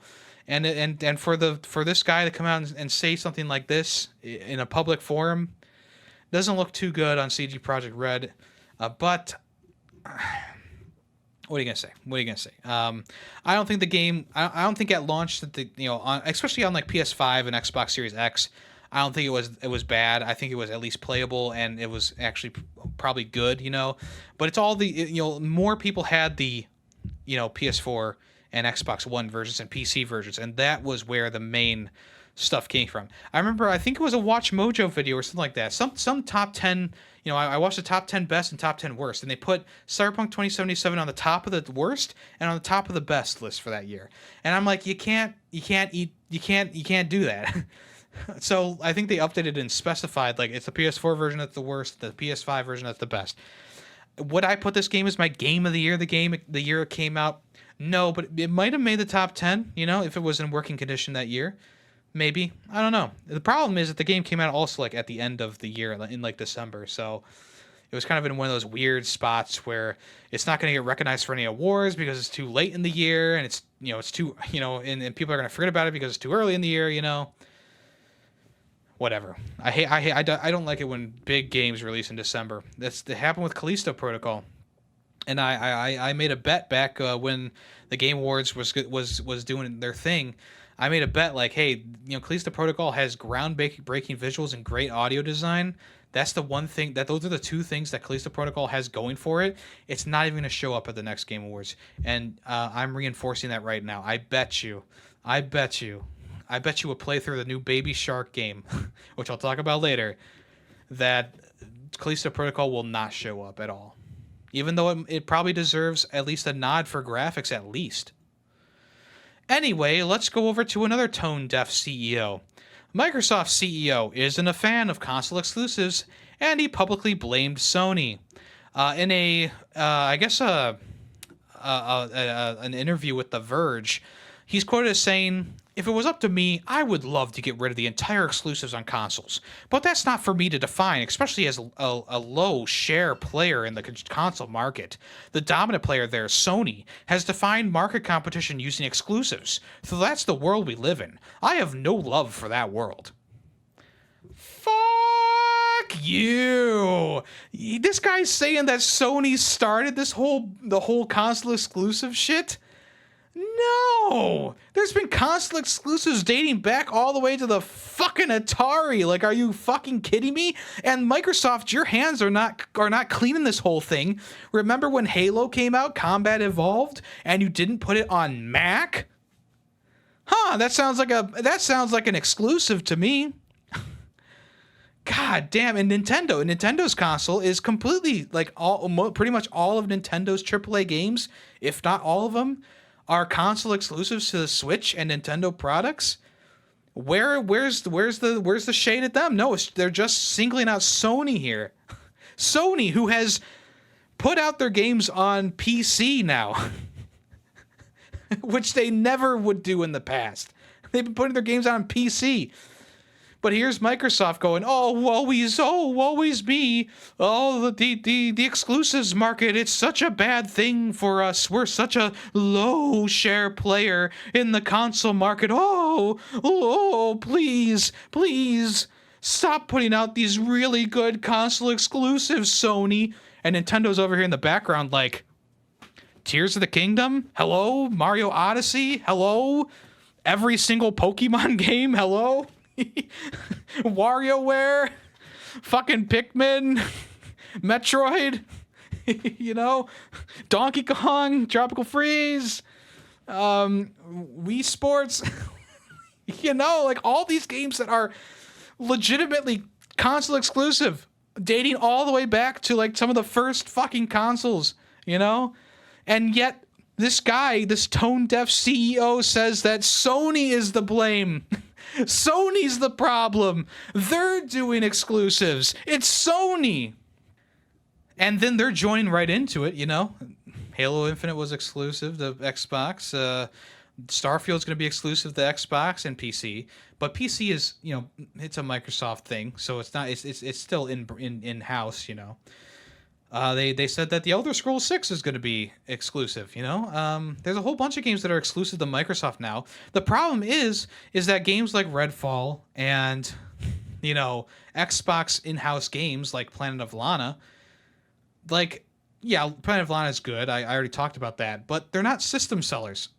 And for this guy to come out and say something like this in a public forum doesn't look too good on CG Projekt Red. But what are you gonna say? I don't think the game. I don't think at launch that especially on like PS5 and Xbox Series X, I don't think it was bad. I think it was at least playable, and it was actually probably good. But it's all the more people had the PS4 and Xbox One versions and PC versions, and that was where the main stuff came from. I remember, I think it was a Watch Mojo video or something like that. Some top 10, I watched the top 10 best and top 10 worst, and they put Cyberpunk 2077 on the top of the worst and on the top of the best list for that year. And I'm like, you can't do that. So I think they updated and specified, like, it's the PS4 version that's the worst, the PS5 version that's the best. Would I put this game as my game of the year, the year it came out? No, but it might have made the top 10, if it was in working condition that year. Maybe. I don't know. The problem is that the game came out also like at the end of the year in like December. So it was kind of in one of those weird spots where it's not going to get recognized for any awards because it's too late in the year, and it's too, and people are going to forget about it because it's too early in the year, Whatever. I don't like it when big games release in December. That happened with Callisto Protocol. And I made a bet back when the Game Awards was doing their thing. I made a bet like, hey, Callisto Protocol has groundbreaking visuals and great audio design. That's the one thing those are the two things that Callisto Protocol has going for it. It's not even going to show up at the next Game Awards, and I'm reinforcing that right now. I bet you a playthrough of the new Baby Shark game, which I'll talk about later, that Callisto Protocol will not show up at all. Even though it probably deserves at least a nod for graphics at least. Anyway, let's go over to another tone-deaf CEO. Microsoft CEO isn't a fan of console exclusives, and he publicly blamed Sony. In an interview with The Verge, he's quoted as saying, "If it was up to me, I would love to get rid of the entire exclusives on consoles. But that's not for me to define, especially as a low share player in the console market. The dominant player there, Sony, has defined market competition using exclusives. So that's the world we live in. I have no love for that world." Fuck you! This guy's saying that Sony started the whole console exclusive shit? No! There's been console exclusives dating back all the way to the fucking Atari. Like, are you fucking kidding me? And Microsoft, your hands are not cleaning this whole thing. Remember when Halo came out, Combat Evolved, and you didn't put it on Mac? Huh, that sounds like an exclusive to me. God damn, and Nintendo's console is completely, like, pretty much all of Nintendo's AAA games, if not all of them, are console exclusives to the Switch and Nintendo products. Where's the shade at them? No, they're just singling out Sony here. Sony, who has put out their games on PC now, which they never would do in the past. They've been putting their games out on PC. But here's Microsoft going, woe is me. Oh, the exclusives market, it's such a bad thing for us. We're such a low share player in the console market. Please stop putting out these really good console exclusives, Sony. And Nintendo's over here in the background like, Tears of the Kingdom. Hello, Mario Odyssey. Hello, every single Pokemon game. Hello, WarioWare. Fucking Pikmin. Metroid. You know, Donkey Kong, Tropical Freeze, Wii Sports. You know, like all these games that are legitimately console exclusive, dating all the way back to like some of the first fucking consoles, you know? And yet this guy, this tone deaf CEO says that Sony is the blame. Sony's the problem. They're doing exclusives. It's Sony. And then they're joining right into it, you know? Halo Infinite was exclusive to Xbox. Starfield's going to be exclusive to Xbox and PC. But PC is, you know, it's a Microsoft thing, so it's not. It's still in house, you know. They said that the Elder Scrolls 6 is going to be exclusive, you know. There's a whole bunch of games that are exclusive to Microsoft now. The problem is that games like Redfall and, you know, Xbox in-house games like Planet of Lana, like, yeah, Planet of Lana is good. I already talked about that, but they're not system sellers.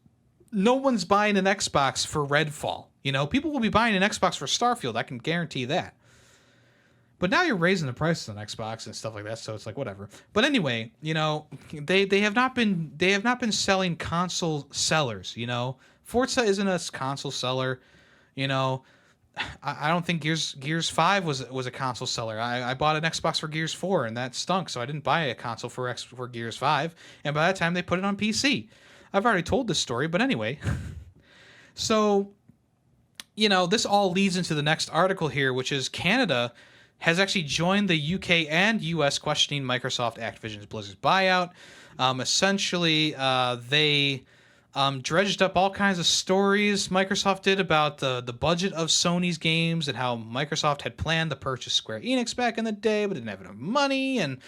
No one's buying an Xbox for Redfall. You know, people will be buying an Xbox for Starfield. I can guarantee that. But now you're raising the prices on Xbox and stuff like that, so it's like whatever. But anyway, you know, they have not been selling console sellers. You know, Forza isn't a console seller. You know, I don't think Gears 5 was a console seller. I bought an Xbox for Gears 4 and that stunk, so I didn't buy a console for Gears 5. And by that time, they put it on PC. I've already told this story, but anyway. So, you know, this all leads into the next article here, which is Canada has actually joined the UK and US questioning Microsoft Activision's Blizzard's buyout. Essentially, they dredged up all kinds of stories Microsoft did about the budget of Sony's games and how Microsoft had planned to purchase Square Enix back in the day but didn't have enough money and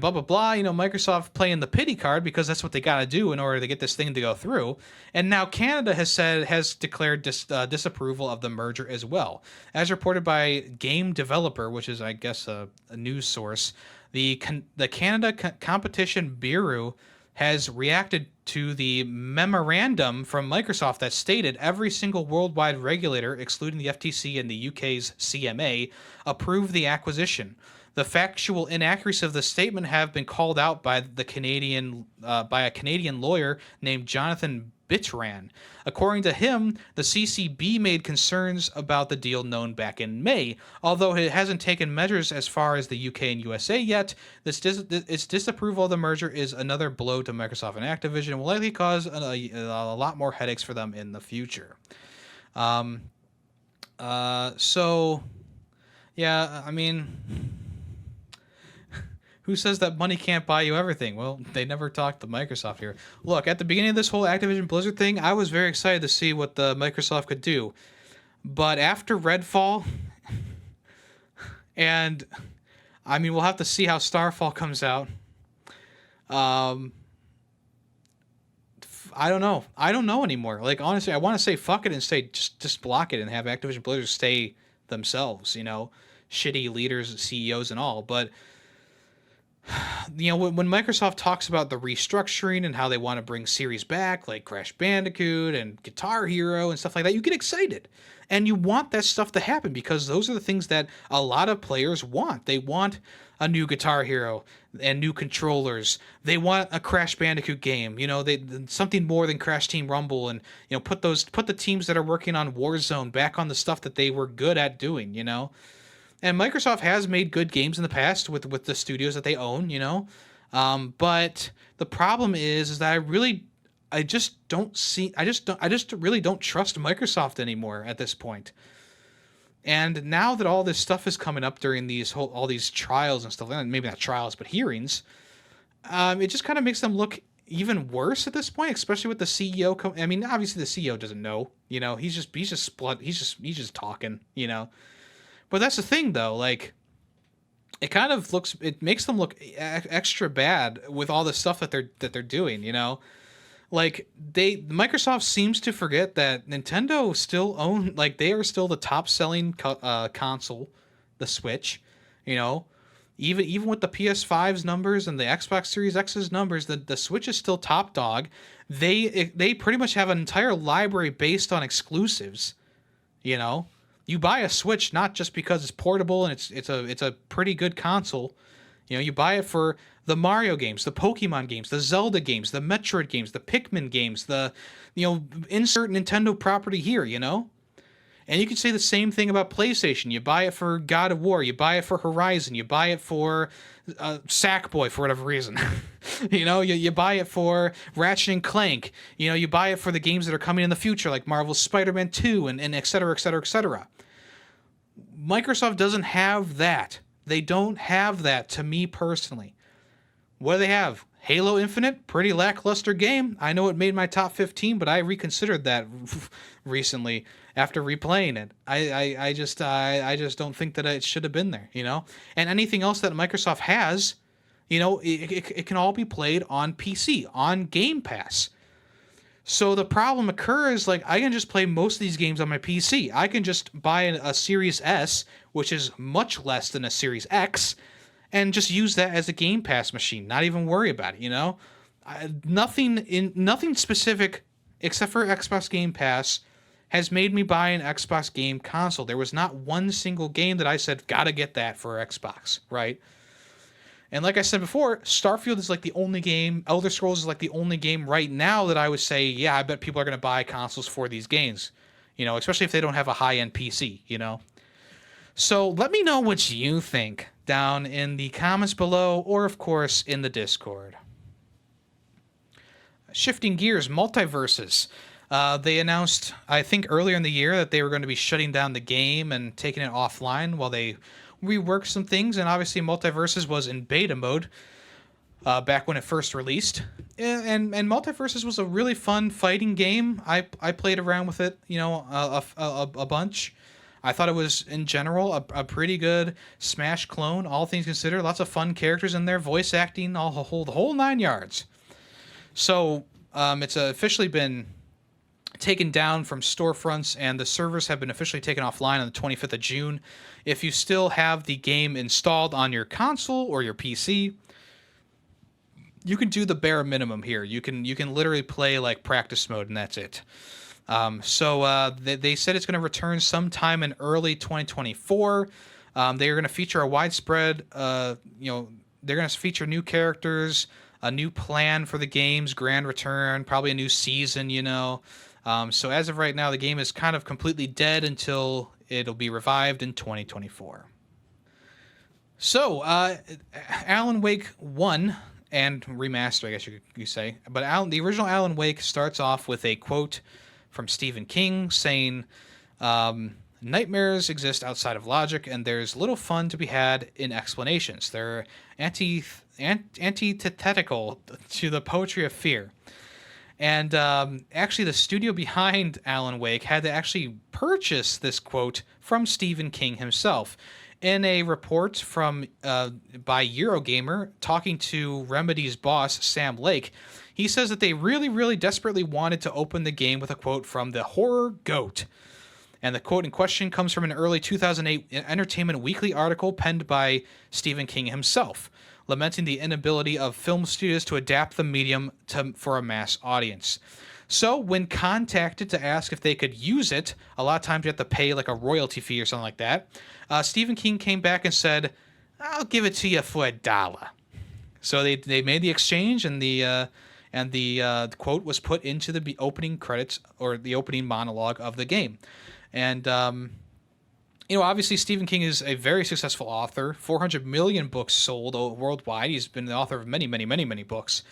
blah, blah, blah. You know, Microsoft playing the pity card because that's what they got to do in order to get this thing to go through. And now Canada has declared disapproval of the merger as well. As reported by Game Developer, which is, I guess, a news source, the Canada Competition Bureau has reacted to the memorandum from Microsoft that stated every single worldwide regulator, excluding the FTC and the UK's CMA, approved the acquisition. The factual inaccuracies of the statement have been called out by a Canadian lawyer named Jonathan Bitran. According to him, the CCB made concerns about the deal known back in May. Although it hasn't taken measures as far as the UK and USA yet, its disapproval of the merger is another blow to Microsoft and Activision and will likely cause a lot more headaches for them in the future. So, yeah, I mean... Who says that money can't buy you everything? Well, they never talked to Microsoft here. Look, at the beginning of this whole Activision Blizzard thing, I was very excited to see what the Microsoft could do. But after Redfall, and I mean, we'll have to see how Starfall comes out. I don't know. I don't know anymore. Like, honestly, I want to say fuck it and say just block it and have Activision Blizzard stay themselves, you know, shitty leaders, CEOs and all. But you know, when Microsoft talks about the restructuring and how they want to bring series back, like Crash Bandicoot and Guitar Hero and stuff like that, you get excited. And you want that stuff to happen because those are the things that a lot of players want. They want a new Guitar Hero and new controllers. They want a Crash Bandicoot game. You know, something more than Crash Team Rumble, and you know, put the teams that are working on Warzone back on the stuff that they were good at doing, you know. And Microsoft has made good games in the past with the studios that they own, you know. But the problem is that I just really don't trust Microsoft anymore at this point. And now that all this stuff is coming up during all these trials and stuff, maybe not trials, but hearings, it just kind of makes them look even worse at this point, especially with the CEO. I mean, obviously the CEO doesn't know, you know, he's just talking, you know. But that's the thing, though. Like, it makes them look extra bad with all the stuff that they're doing. You know, like Microsoft seems to forget that Nintendo still they are still the top selling console, the Switch. You know, Even with the PS5's numbers and the Xbox Series X's numbers, the Switch is still top dog. They pretty much have an entire library based on exclusives. You know, you buy a Switch not just because it's portable and it's a pretty good console. You know, you buy it for the Mario games, the Pokemon games, the Zelda games, the Metroid games, the Pikmin games, the, insert Nintendo property here, And you can say the same thing about PlayStation. You buy it for God of War, you buy it for Horizon, you buy it for Sackboy for whatever reason. You buy it for Ratchet and Clank. You buy it for the games that are coming in the future, like Marvel's Spider-Man 2 and et cetera, et cetera, et cetera. Microsoft doesn't have that. They don't have that, to me personally. What do they have? Halo Infinite, pretty lackluster game. I know it made my top 15, but I reconsidered that recently after replaying it. I just don't think that it should have been there, And anything else that Microsoft has, it can all be played on PC, on Game Pass. So the problem occurs, like, I can just play most of these games on my PC. I can just buy a Series S, which is much less than a Series X, and just use that as a Game Pass machine. Not even worry about it, Nothing specific except for Xbox Game Pass has made me buy an Xbox game console. There was not one single game that I said, gotta get that for Xbox, right? And like I said before, Starfield is like the only game, Elder Scrolls is like the only game right now that I would say, yeah, I bet people are going to buy consoles for these games, especially if they don't have a high-end PC, So let me know what you think down in the comments below, or of course in the Discord. Shifting gears, Multiverses. They announced, I think earlier in the year, that they were going to be shutting down the game and taking it offline while they reworked some things, and obviously Multiverses was in beta mode back when it first released, and Multiverses was a really fun fighting game. I played around with it, a bunch. I thought it was in general a pretty good Smash clone, all things considered. Lots of fun characters in there, voice acting, the whole 9 yards. So it's officially been taken down from storefronts, and the servers have been officially taken offline on the 25th of June. If you still have the game installed on your console or your PC, you can do the bare minimum here. You can literally play like practice mode, and that's it. So they said it's going to return sometime in early 2024. They are going to feature a widespread, they're going to feature new characters, a new plan for the game's grand return, probably a new season, So as of right now, the game is kind of completely dead until it'll be revived in 2024. So, Alan Wake 1 and remaster, I guess you could say. But the original Alan Wake starts off with a quote from Stephen King saying, nightmares exist outside of logic, and there's little fun to be had in explanations. They're antithetical to the poetry of fear. And actually, the studio behind Alan Wake had to actually purchase this quote from Stephen King himself. In a report by Eurogamer, talking to Remedy's boss, Sam Lake, he says that they really, really desperately wanted to open the game with a quote from the horror GOAT. And the quote in question comes from an early 2008 Entertainment Weekly article penned by Stephen King himself, lamenting the inability of film studios to adapt the medium for a mass audience. So when contacted to ask if they could use it, a lot of times you have to pay like a royalty fee or something like that, Stephen King came back and said, I'll give it to you for $1. So they made the exchange, and the quote was put into the opening credits, or the opening monologue of the game. And obviously Stephen King is a very successful author. 400 million books sold worldwide. He's been the author of many, many, many, many books.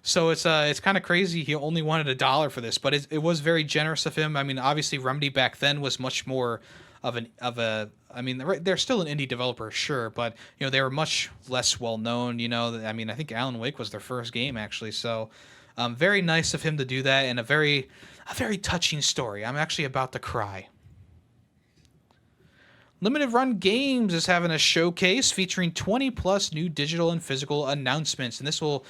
So it's kind of crazy. He only wanted $1 for this, but it was very generous of him. I mean, obviously Remedy back then was much more of a. I mean, they're still an indie developer, sure, but they were much less well known. I mean, I think Alan Wake was their first game actually. So very nice of him to do that, and a very touching story. I'm actually about to cry. Limited Run Games is having a showcase featuring 20 plus new digital and physical announcements, and this will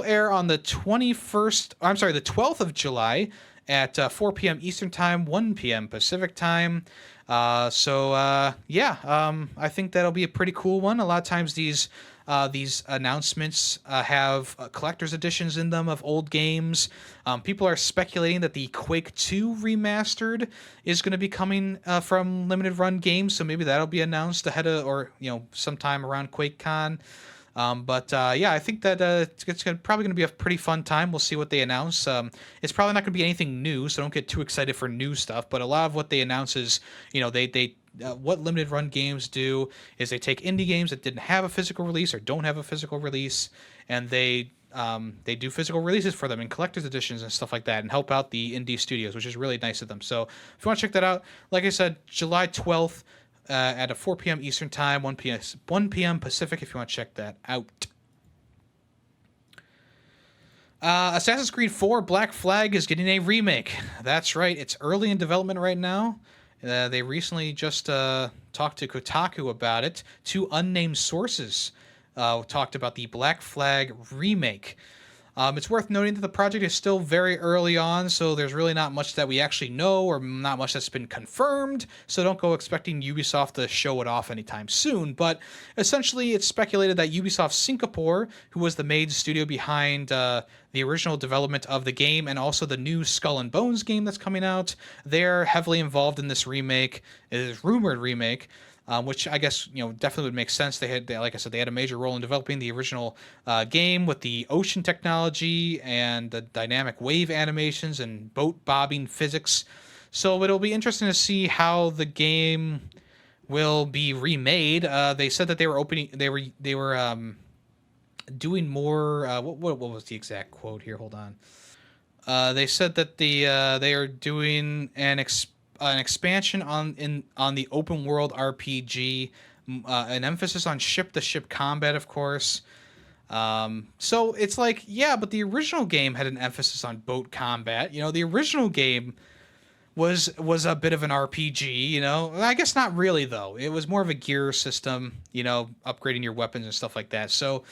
air on the 12th of July at 4 p.m. Eastern Time, 1 p.m. Pacific Time. I think that'll be a pretty cool one. A lot of times these announcements have collector's editions in them of old games. People are speculating that the Quake 2 remastered is going to be coming from limited run games, so maybe that'll be announced ahead of, or sometime around QuakeCon. I think that it's probably going to be a pretty fun time. We'll see what they announce. It's probably not going to be anything new, so don't get too excited for new stuff. But a lot of what they announce is, they what limited run games do is they take indie games that didn't have a physical release or don't have a physical release, and they do physical releases for them in collector's editions and stuff like that, and help out the indie studios, which is really nice of them. So if you want to check that out, like I said, July 12th. At a 4 p.m. Eastern Time, 1 p.m. Pacific, if you want to check that out. Assassin's Creed 4 Black Flag is getting a remake. That's right. It's early in development right now. They recently just talked to Kotaku about it. Two unnamed sources talked about the Black Flag remake. It's worth noting that the project is still very early on, so there's really not much that we actually know, or not much that's been confirmed, so don't go expecting Ubisoft to show it off anytime soon. But essentially, it's speculated that Ubisoft Singapore, who was the main studio behind the original development of the game and also the new Skull and Bones game that's coming out, they're heavily involved in this remake. It is rumored remake. Which I guess definitely would make sense. Like I said, they had a major role in developing the original game with the ocean technology and the dynamic wave animations and boat bobbing physics. So it'll be interesting to see how the game will be remade. They said that they were doing more. What was the exact quote here? Hold on. They said that they are doing an expansion on the open world RPG, an emphasis on ship-to-ship combat, of course. So it's like, yeah, but the original game had an emphasis on boat combat. The original game was a bit of an RPG. I guess not really though. It was more of a gear system. Upgrading your weapons and stuff like that. So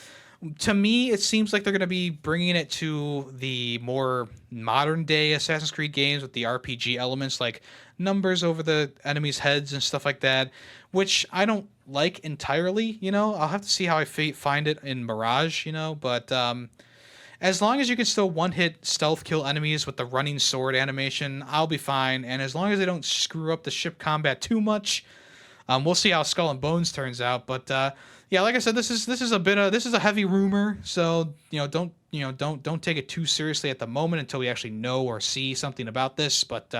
to me, it seems like they're going to be bringing it to the more modern day Assassin's Creed games with the RPG elements, like numbers over the enemies' heads and stuff like that, which I don't like entirely. I'll have to see how I find it in Mirage, but as long as you can still one-hit stealth kill enemies with the running sword animation, I'll be fine. And as long as they don't screw up the ship combat too much, we'll see how Skull and Bones turns out. But yeah, like I said, this is a heavy rumor, so don't take it too seriously at the moment until we actually know or see something about this. But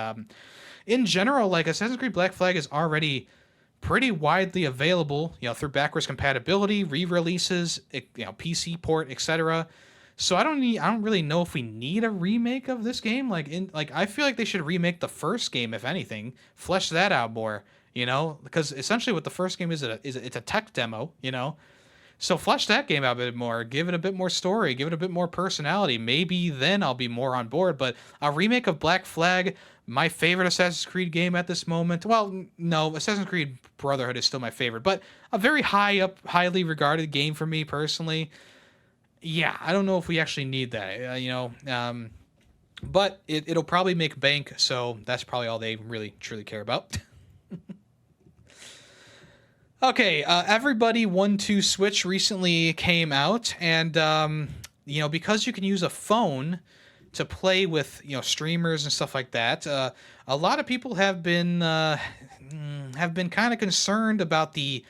in general, like, Assassin's Creed Black Flag is already pretty widely available, through backwards compatibility, re-releases, PC port, etc. So I don't really know if we need a remake of this game. I feel like they should remake the first game, if anything, flesh that out more. Because essentially what the first game is, it's a tech demo. So flesh that game out a bit more, give it a bit more story, give it a bit more personality. Maybe then I'll be more on board. But a remake of Black Flag, my favorite Assassin's Creed game at this moment. Well, no, Assassin's Creed Brotherhood is still my favorite, but a very highly regarded game for me personally. Yeah, I don't know if we actually need that, but it'll probably make bank, so that's probably all they really truly care about. Okay, Everybody 1-2 Switch recently came out, and because you can use a phone to play with streamers and stuff like that, a lot of people have been kind of concerned about the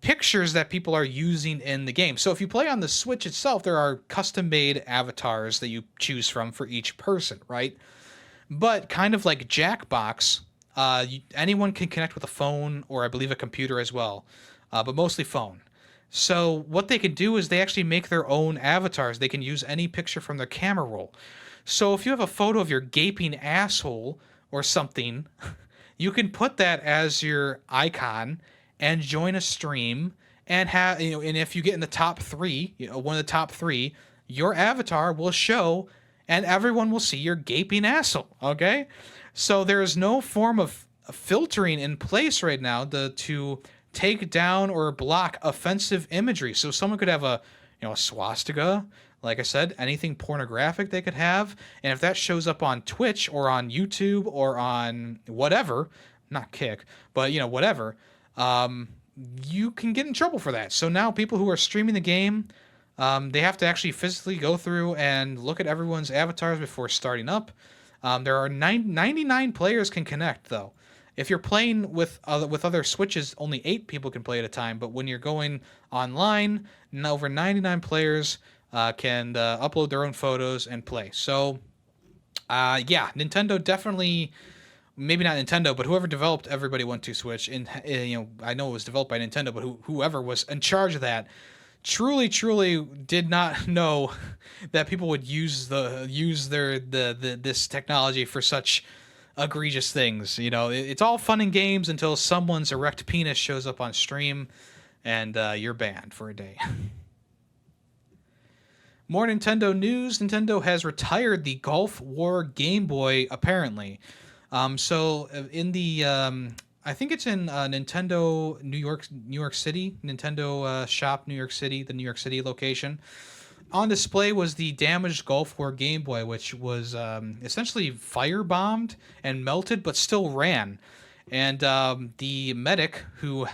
pictures that people are using in the game. So if you play on the Switch itself, there are custom-made avatars that you choose from for each person, right? But kind of like Jackbox, anyone can connect with a phone, or I believe a computer as well, but mostly phone. So what they can do is they actually make their own avatars. They can use any picture from their camera roll. So if you have a photo of your gaping asshole or something, you can put that as your icon and join a stream and have, and if you get in the top three, one of the top three, your avatar will show and everyone will see your gaping asshole. Okay. So there is no form of filtering in place right now to take down or block offensive imagery. So someone could have a swastika Like I said, anything pornographic they could have, and if that shows up on Twitch or on YouTube or on whatever, not Kick, but whatever, um, you can get in trouble for that. So now people who are streaming the game, they have to actually physically go through and look at everyone's avatars before starting up. There are 99 players can connect though. If you're playing with other Switches, only 8 people can play at a time. But when you're going online, over 99 players can upload their own photos and play. So, yeah, Nintendo definitely, maybe not Nintendo, but whoever developed Everybody Want to Switch, and I know it was developed by Nintendo, but whoever was in charge of that, truly did not know that people would use this technology for such egregious things. It's all fun and games until someone's erect penis shows up on stream, and you're banned for a day. More Nintendo news. Nintendo has retired the Gulf War Game Boy, apparently. So in the I think it's in Nintendo New York City, Nintendo shop New York City, the New York City location. On display was the damaged Gulf War Game Boy, which was essentially firebombed and melted, but still ran. And the medic who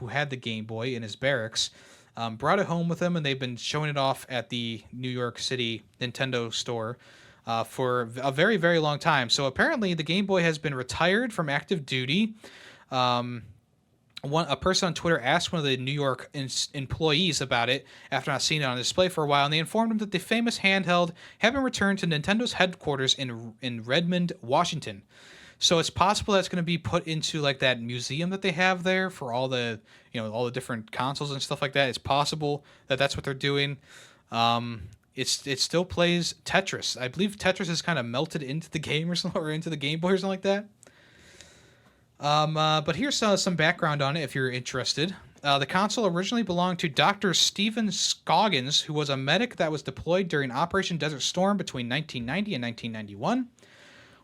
had the Game Boy in his barracks brought it home with him, and they've been showing it off at the New York City Nintendo store for a very, very long time. So apparently the Game Boy has been retired from active duty. A person on Twitter asked one of the New York employees about it after not seeing it on display for a while, and they informed him that the famous handheld had been returned to Nintendo's headquarters in Redmond, Washington. So it's possible that's going to be put into like that museum that they have there for all the all the different consoles and stuff like that. It's possible that that's what they're doing. It still plays Tetris. I believe Tetris is kind of melted into the game or something, or into the Game Boy or something like that. But here's some background on it if you're interested. The console originally belonged to Dr. Stephen Scoggins, who was a medic that was deployed during Operation Desert Storm between 1990 and 1991.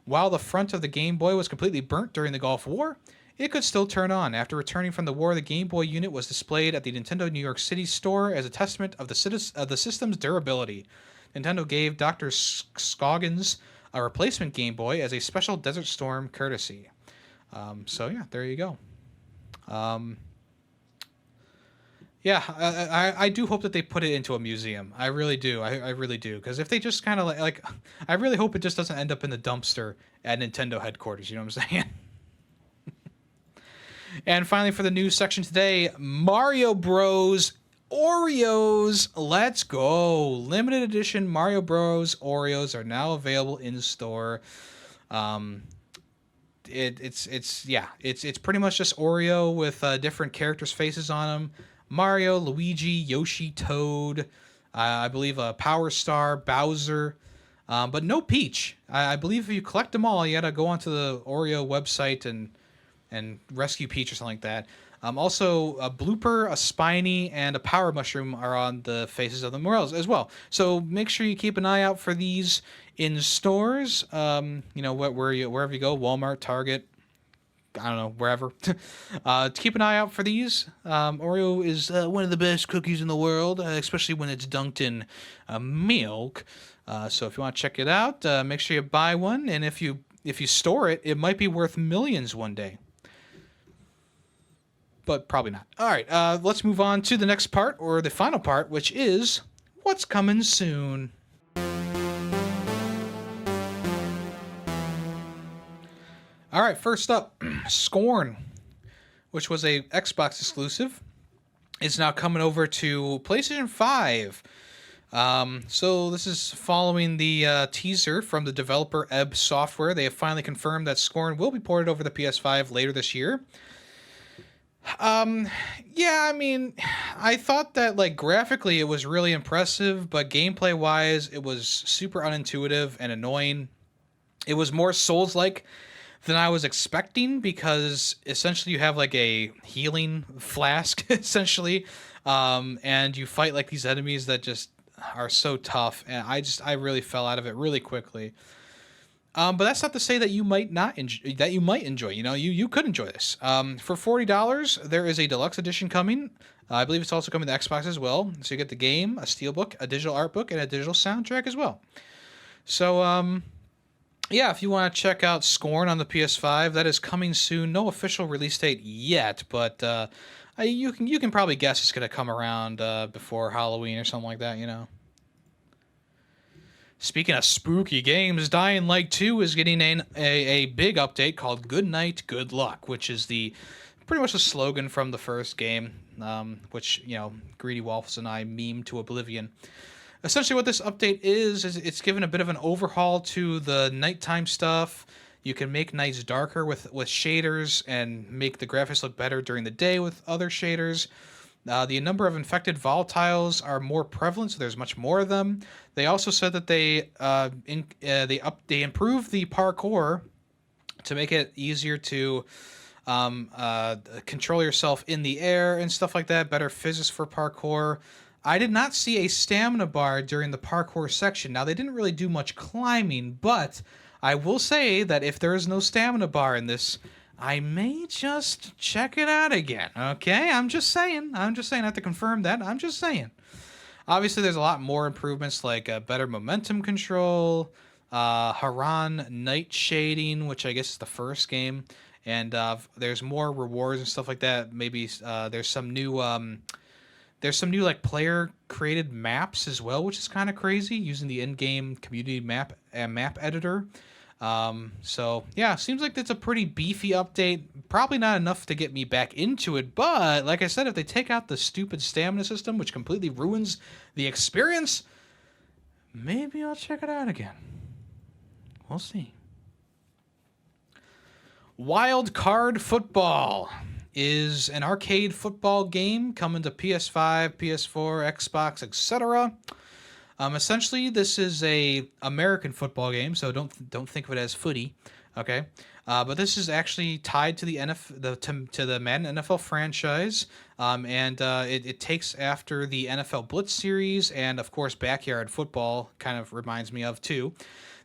While the front of the Game Boy was completely burnt during the Gulf War, it could still turn on. After returning from the war, the Game Boy unit was displayed at the Nintendo New York City store as a testament of the system's durability. Nintendo gave Dr. Scoggins a replacement Game Boy as a special Desert Storm courtesy. So yeah, there you go. Yeah, I do hope that they put it into a museum. I really do. I really do. Because if they just kind of like, I really hope it just doesn't end up in the dumpster at Nintendo headquarters. You know what I'm saying? And finally, for the news section today, Mario Bros. Oreos. Let's go. Limited edition Mario Bros. Oreos are now available in store. It's pretty much just Oreo with different characters' faces on them. Mario, Luigi, Yoshi, Toad, I believe Power Star, Bowser, but no Peach. I believe if you collect them all, you gotta go onto the Oreo website and rescue Peach or something like that. Also, a Blooper, a Spiny, and a Power Mushroom are on the faces of the Morels as well. So make sure you keep an eye out for these in stores. Wherever you go, Walmart, Target, I don't know, wherever. Keep an eye out for these. Oreo is one of the best cookies in the world, especially when it's dunked in milk. So if you want to check it out, make sure you buy one. And if you store it, it might be worth millions one day. But probably not. All right, let's move on to the next part, or the final part, which is what's coming soon. All right, first up, Scorn, which was a Xbox exclusive, is now coming over to PlayStation 5. So this is following the teaser from the developer Ebb Software. They have finally confirmed that Scorn will be ported over to PS5 later this year. I thought that like graphically it was really impressive, but gameplay wise it was super unintuitive and annoying. It was more Souls-like than I was expecting, because essentially you have like a healing flask essentially, and you fight like these enemies that just are so tough, and I really fell out of it really quickly. But that's not to say that you might not enjoy, that you might enjoy. You could enjoy this. For $40, there is a deluxe edition coming. I believe it's also coming to Xbox as well. So you get the game, a steelbook, a digital art book, and a digital soundtrack as well. So yeah, if you want to check out Scorn on the PS5, that is coming soon. No official release date yet, but you can probably guess it's gonna come around before Halloween or something like that. Speaking of spooky games, Dying Light 2 is getting a big update called Good Night, Good Luck, which is pretty much the slogan from the first game, which, Greedy Waffles and I meme to oblivion. Essentially what this update is it's given a bit of an overhaul to the nighttime stuff. You can make nights darker with shaders and make the graphics look better during the day with other shaders. The number of infected volatiles are more prevalent, so there's much more of them. They also said that they improved the parkour to make it easier to control yourself in the air and stuff like that. Better physics for parkour. I did not see a stamina bar during the parkour section. Now, they didn't really do much climbing, but I will say that if there is no stamina bar in this, I may just check it out again, okay? I'm just saying. I have to confirm that. I'm just saying. Obviously, there's a lot more improvements like better momentum control, Haran night shading, which I guess is the first game, and there's more rewards and stuff like that. Maybe there's some new like player created maps as well, which is kind of crazy using the in-game community map editor. So yeah, seems like that's a pretty beefy update. Probably not enough to get me back into it, but like I said, if they take out the stupid stamina system, which completely ruins the experience, maybe I'll check it out again. We'll see. Wild Card Football is an arcade football game coming to PS5, PS4, Xbox, etc. Essentially, this is a American football game, so don't think of it as footy, okay? But this is actually tied to the to the Madden NFL franchise, and it takes after the NFL Blitz series, and of course, Backyard Football kind of reminds me of too.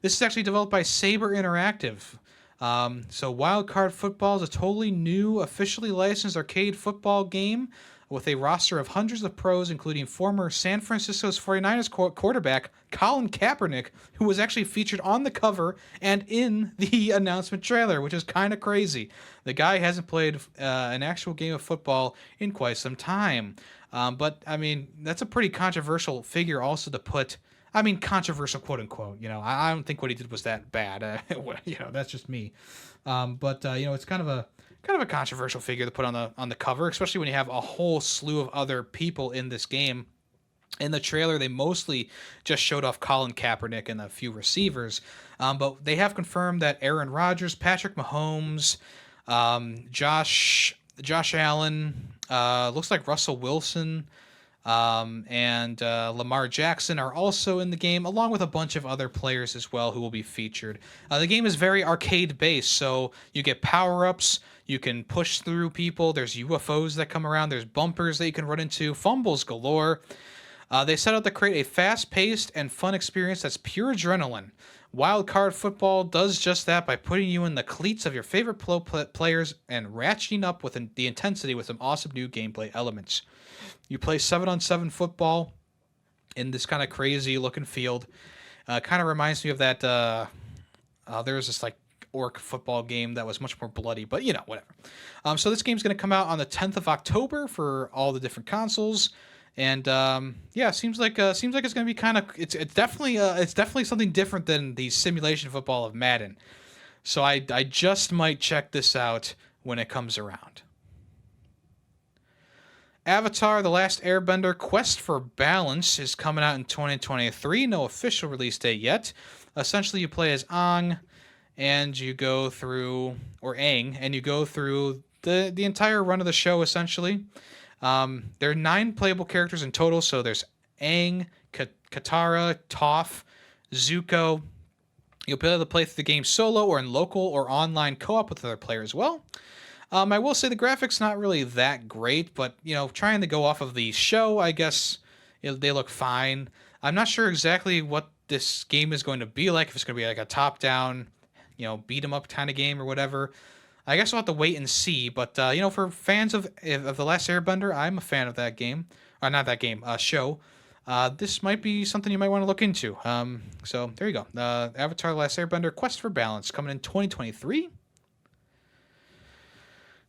This is actually developed by Saber Interactive. So Wild Card Football is a totally new, officially licensed arcade football game with a roster of hundreds of pros, including former San Francisco 49ers quarterback Colin Kaepernick, who was actually featured on the cover and in the announcement trailer, which is kind of crazy. The guy hasn't played an actual game of football in quite some time. But, I mean, that's a pretty controversial figure also to put... I mean, controversial, quote unquote. I don't think what he did was that bad. That's just me. But it's kind of a controversial figure to put on the cover, especially when you have a whole slew of other people in this game. In the trailer, they mostly just showed off Colin Kaepernick and a few receivers, but they have confirmed that Aaron Rodgers, Patrick Mahomes, Josh Allen, looks like Russell Wilson. And Lamar Jackson are also in the game, along with a bunch of other players as well who will be featured. The game is very arcade-based, so you get power-ups, you can push through people, there's UFOs that come around, there's bumpers that you can run into, fumbles galore. They set out to create a fast-paced and fun experience that's pure adrenaline. Wild Card Football does just that by putting you in the cleats of your favorite players and ratcheting up with the intensity with some awesome new gameplay elements. You play 7-on-7 football in this kind of crazy looking field. Kind of reminds me of that. There's this like orc football game that was much more bloody, but whatever. So this game's going to come out on the 10th of October for all the different consoles. And yeah, seems like it's going to be kind of it's definitely something different than the simulation football of Madden. So I just might check this out when it comes around. Avatar: The Last Airbender Quest for Balance is coming out in 2023. No official release date yet. Essentially, you play as Aang, and you go through, or Aang, and you go through the entire run of the show, essentially. There are 9 playable characters in total, so there's Aang, Katara, Toph, Zuko. You'll be able to play through the game solo or in local or online co-op with other players as well. I will say the graphics not really that great, but trying to go off of the show, I guess they look fine. I'm not sure exactly what this game is going to be like. If it's going to be like a top-down beat 'em up kind of game or whatever. I guess we'll have to wait and see. But for fans of the Last Airbender, I'm a fan of that game. Or not that game, show. This might be something you might want to look into. So there you go. Avatar: The Last Airbender: Quest for Balance coming in 2023.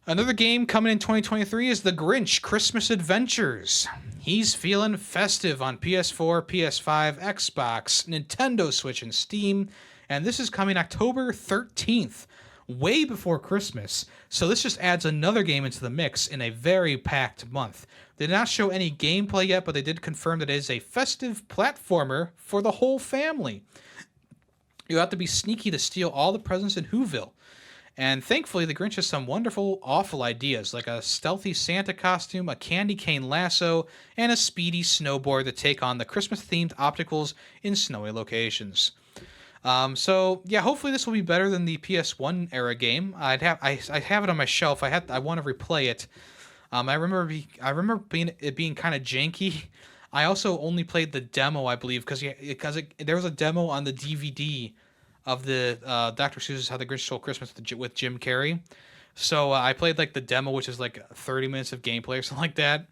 Another game coming in 2023 is The Grinch Christmas Adventures. He's feeling festive on PS4, PS5, Xbox, Nintendo Switch, and Steam. And this is coming October 13th, way before Christmas. So this just adds another game into the mix in a very packed month. They did not show any gameplay yet, but they did confirm that it is a festive platformer for the whole family. You have to be sneaky to steal all the presents in Whoville. And thankfully, the Grinch has some wonderful, awful ideas, like a stealthy Santa costume, a candy cane lasso, and a speedy snowboard to take on the Christmas-themed obstacles in snowy locations. So yeah, hopefully this will be better than the PS1 era game. I have it on my shelf. I want to replay it. I remember it being kind of janky. I also only played the demo, I believe, because there was a demo on the DVD of the Dr. Seuss's How the Grinch Stole Christmas with Jim Carrey. So I played like the demo, which is like 30 minutes of gameplay or something like that.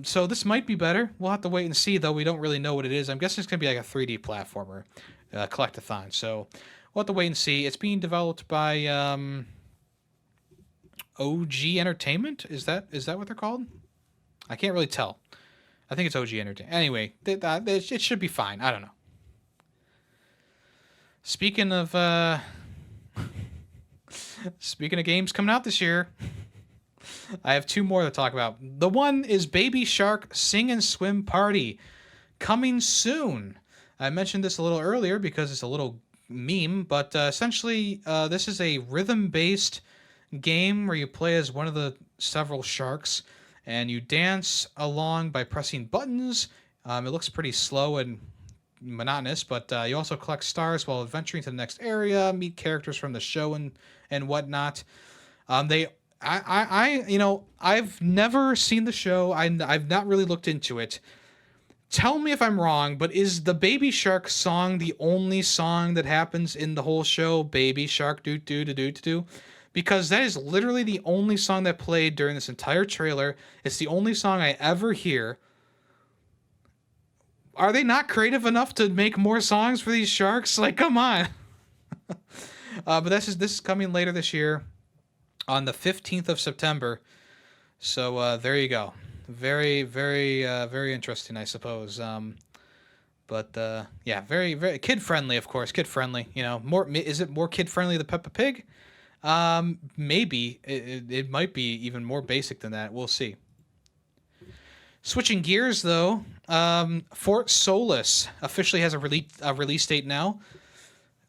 So this might be better. We'll have to wait and see, though. We don't really know what it is. I'm guessing it's going to be like a 3D platformer, collectathon. So we'll have to wait and see. It's being developed by OG Entertainment. Is that what they're called? I can't really tell. I think it's OG Entertainment. Anyway, it should be fine. I don't know. Speaking of games coming out this year, I have two more to talk about. The one is Baby Shark Sing and Swim Party, coming soon. I mentioned this a little earlier because it's a little meme, but essentially this is a rhythm-based game where you play as one of the several sharks, and you dance along by pressing buttons. It looks pretty slow and monotonous, but you also collect stars while adventuring to the next area, meet characters from the show and whatnot. I've never seen the show. I've not really looked into it. Tell me if I'm wrong, but is the Baby Shark song the only song that happens in the whole show? Baby Shark doo doo doo doo doo. Because that is literally the only song that played during this entire trailer. It's the only song I ever hear. Are they not creative enough to make more songs for these sharks? Like, come on. But this is coming later this year on the 15th of September. So there you go. Very, very, very interesting, I suppose. But yeah, very, very kid-friendly, of course. Kid-friendly. Is it more kid-friendly than Peppa Pig? Maybe. It might be even more basic than that. We'll see. Switching gears, though, Fort Solis officially has a release date now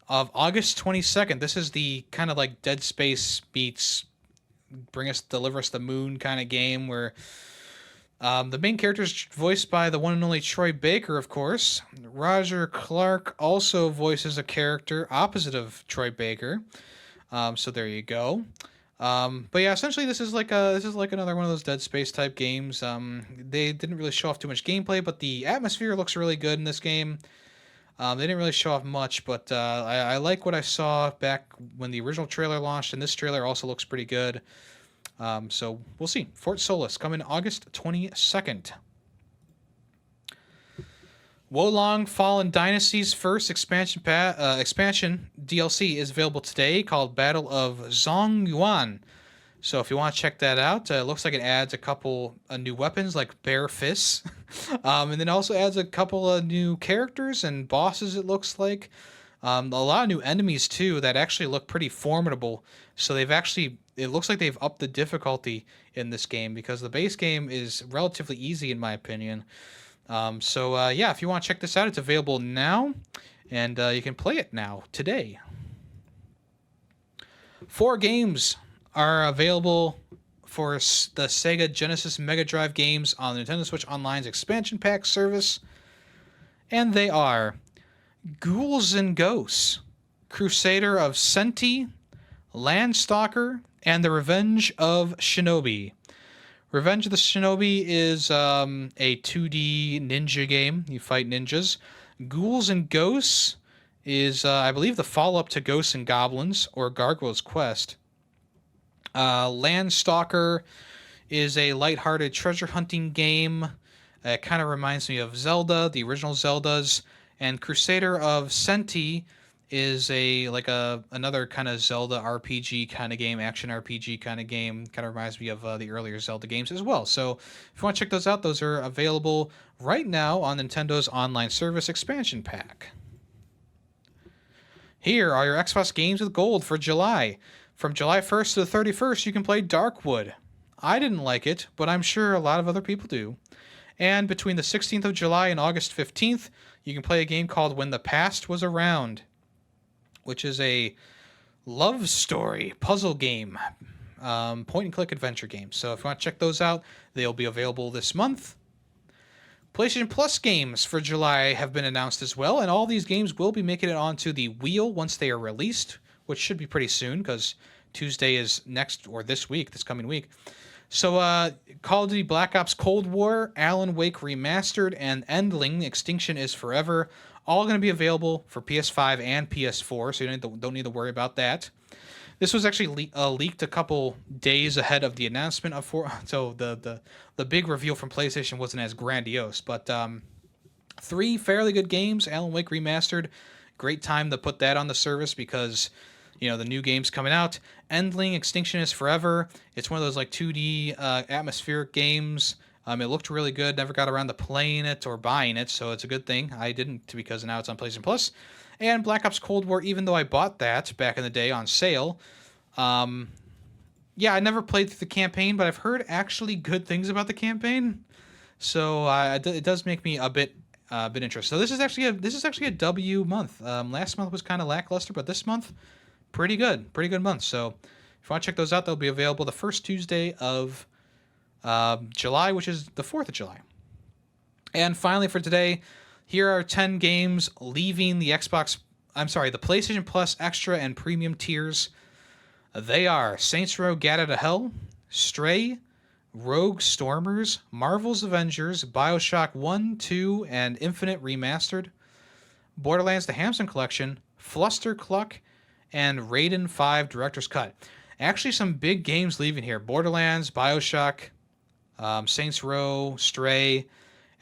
of August 22nd. This is the kind of like Dead Space meets Deliver Us the Moon kind of game where the main character is voiced by the one and only Troy Baker, of course. Roger Clark also voices a character opposite of Troy Baker. So there you go. But yeah, essentially this is like another one of those Dead Space type games. They didn't really show off too much gameplay, but the atmosphere looks really good in this game. They didn't really show off much, but I like what I saw back when the original trailer launched, and this trailer also looks pretty good. So we'll see. Fort Solis coming August 22nd. Wolong Fallen Dynasty's first expansion DLC is available today, called Battle of Zongyuan. So if you want to check that out, it looks like it adds a couple new weapons like Bear Fists, and then also adds a couple of new characters and bosses. It looks like a lot of new enemies too that actually look pretty formidable. So it looks like they've upped the difficulty in this game because the base game is relatively easy in my opinion. Yeah, if you want to check this out, it's available now, and you can play it now, today. 4 games are available for the Sega Genesis Mega Drive games on the Nintendo Switch Online's expansion pack service, and they are Ghouls and Ghosts, Crusader of Senti, Landstalker, and The Revenge of Shinobi. Revenge of the Shinobi is a 2D ninja game. You fight ninjas. Ghouls and Ghosts is, I believe, the follow-up to Ghosts and Goblins, or Gargoyle's Quest. Landstalker is a lighthearted treasure hunting game. It kind of reminds me of Zelda, the original Zeldas. And Crusader of Senti is another kind of Zelda RPG kind of game, action RPG kind of game. Kind of reminds me of the earlier Zelda games as well. So if you want to check those out, those are available right now on Nintendo's online service expansion pack. Here are your Xbox games with gold for July. From July 1st to the 31st, you can play Darkwood. I didn't like it, but I'm sure a lot of other people do. And between the 16th of July and August 15th, you can play a game called When the Past Was Around, which is a love story puzzle game, point-and-click adventure game. So if you want to check those out, they'll be available this month. PlayStation Plus games for July have been announced as well, and all these games will be making it onto the wheel once they are released, which should be pretty soon because Tuesday is this coming week. So Call of Duty Black Ops Cold War, Alan Wake Remastered, and Endling Extinction is Forever, all going to be available for PS5 and PS4, so you don't need to worry about that. This was actually leaked a couple days ahead of the announcement so the big reveal from PlayStation wasn't as grandiose. But 3 fairly good games. Alan Wake Remastered, great time to put that on the service because the new game's coming out. Endling Extinction is Forever. It's one of those 2D atmospheric games. It looked really good. Never got around to playing it or buying it, so it's a good thing. I didn't because now it's on PlayStation Plus. And Black Ops Cold War, even though I bought that back in the day on sale, I never played through the campaign, but I've heard actually good things about the campaign. So it does make me a bit interested. So this is actually a W month. Last month was kind of lackluster, but this month, pretty good month. So if you want to check those out, they'll be available the first Tuesday of July, which is the 4th of July. And finally for today, here are 10 games leaving the PlayStation Plus Extra and Premium tiers. They are Saints Row Gat Out of Hell, Stray, Rogue Stormers, Marvel's Avengers, BioShock 1, 2, and Infinite Remastered, Borderlands The Hamson Collection, Fluster Cluck, and Raiden 5 Director's Cut. Actually, some big games leaving here. Borderlands, BioShock, Saints Row, Stray,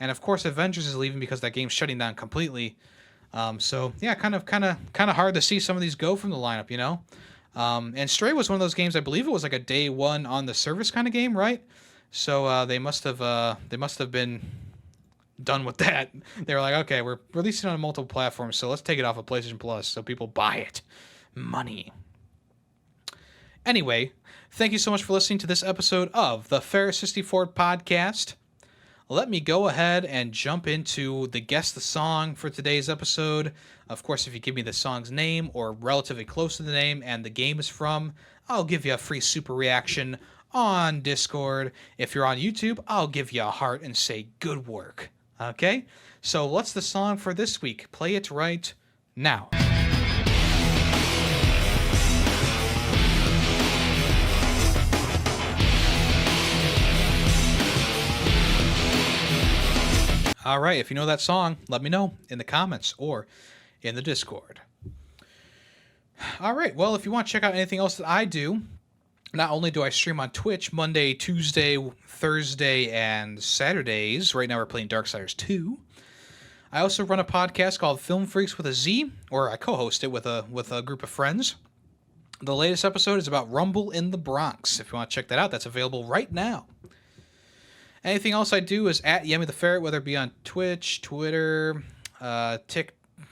and of course Avengers is leaving because that game's shutting down completely. So yeah, kind of hard to see some of these go from the lineup, And Stray was one of those games, I believe it was like a day one on the service kind of game, right? So they must have been done with that. They were like, okay, we're releasing it on multiple platforms, so let's take it off of PlayStation Plus so people buy it. Money. Anyway, thank you so much for listening to this episode of the Ferris 64 podcast. Let me go ahead and jump into the Guess the Song for today's episode. Of course, if you give me the song's name or relatively close to the name and the game is from, I'll give you a free super reaction on Discord. If you're on YouTube, I'll give you a heart and say good work. Okay? So what's the song for this week? Play it right now. All right, if you know that song, let me know in the comments or in the Discord. All right, well, if you want to check out anything else that I do, not only do I stream on Twitch Monday, Tuesday, Thursday, and Saturdays. Right now we're playing Darksiders 2. I also run a podcast called Film Freaks with a Z, or I co-host it with a group of friends. The latest episode is about Rumble in the Bronx. If you want to check that out, that's available right now. Anything else I do is at Yemmy the Ferret, whether it be on Twitch, Twitter, not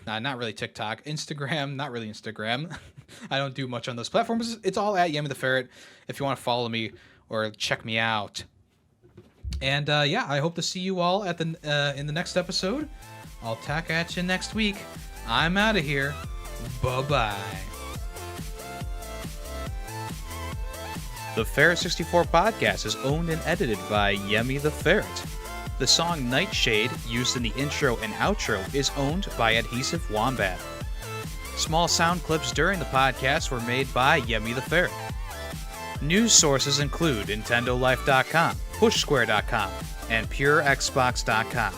really TikTok, Instagram, not really Instagram. I don't do much on those platforms. It's all at Yemmy the Ferret if you want to follow me or check me out. And I hope to see you all at in the next episode. I'll tack at you next week. I'm out of here. Bye-bye. The Ferret 64 podcast is owned and edited by Yemmy the Ferret. The song Nightshade, used in the intro and outro, is owned by Adhesive Wombat. Small sound clips during the podcast were made by Yemmy the Ferret. News sources include NintendoLife.com, PushSquare.com, and PureXbox.com.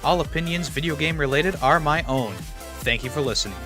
All opinions video game related are my own. Thank you for listening.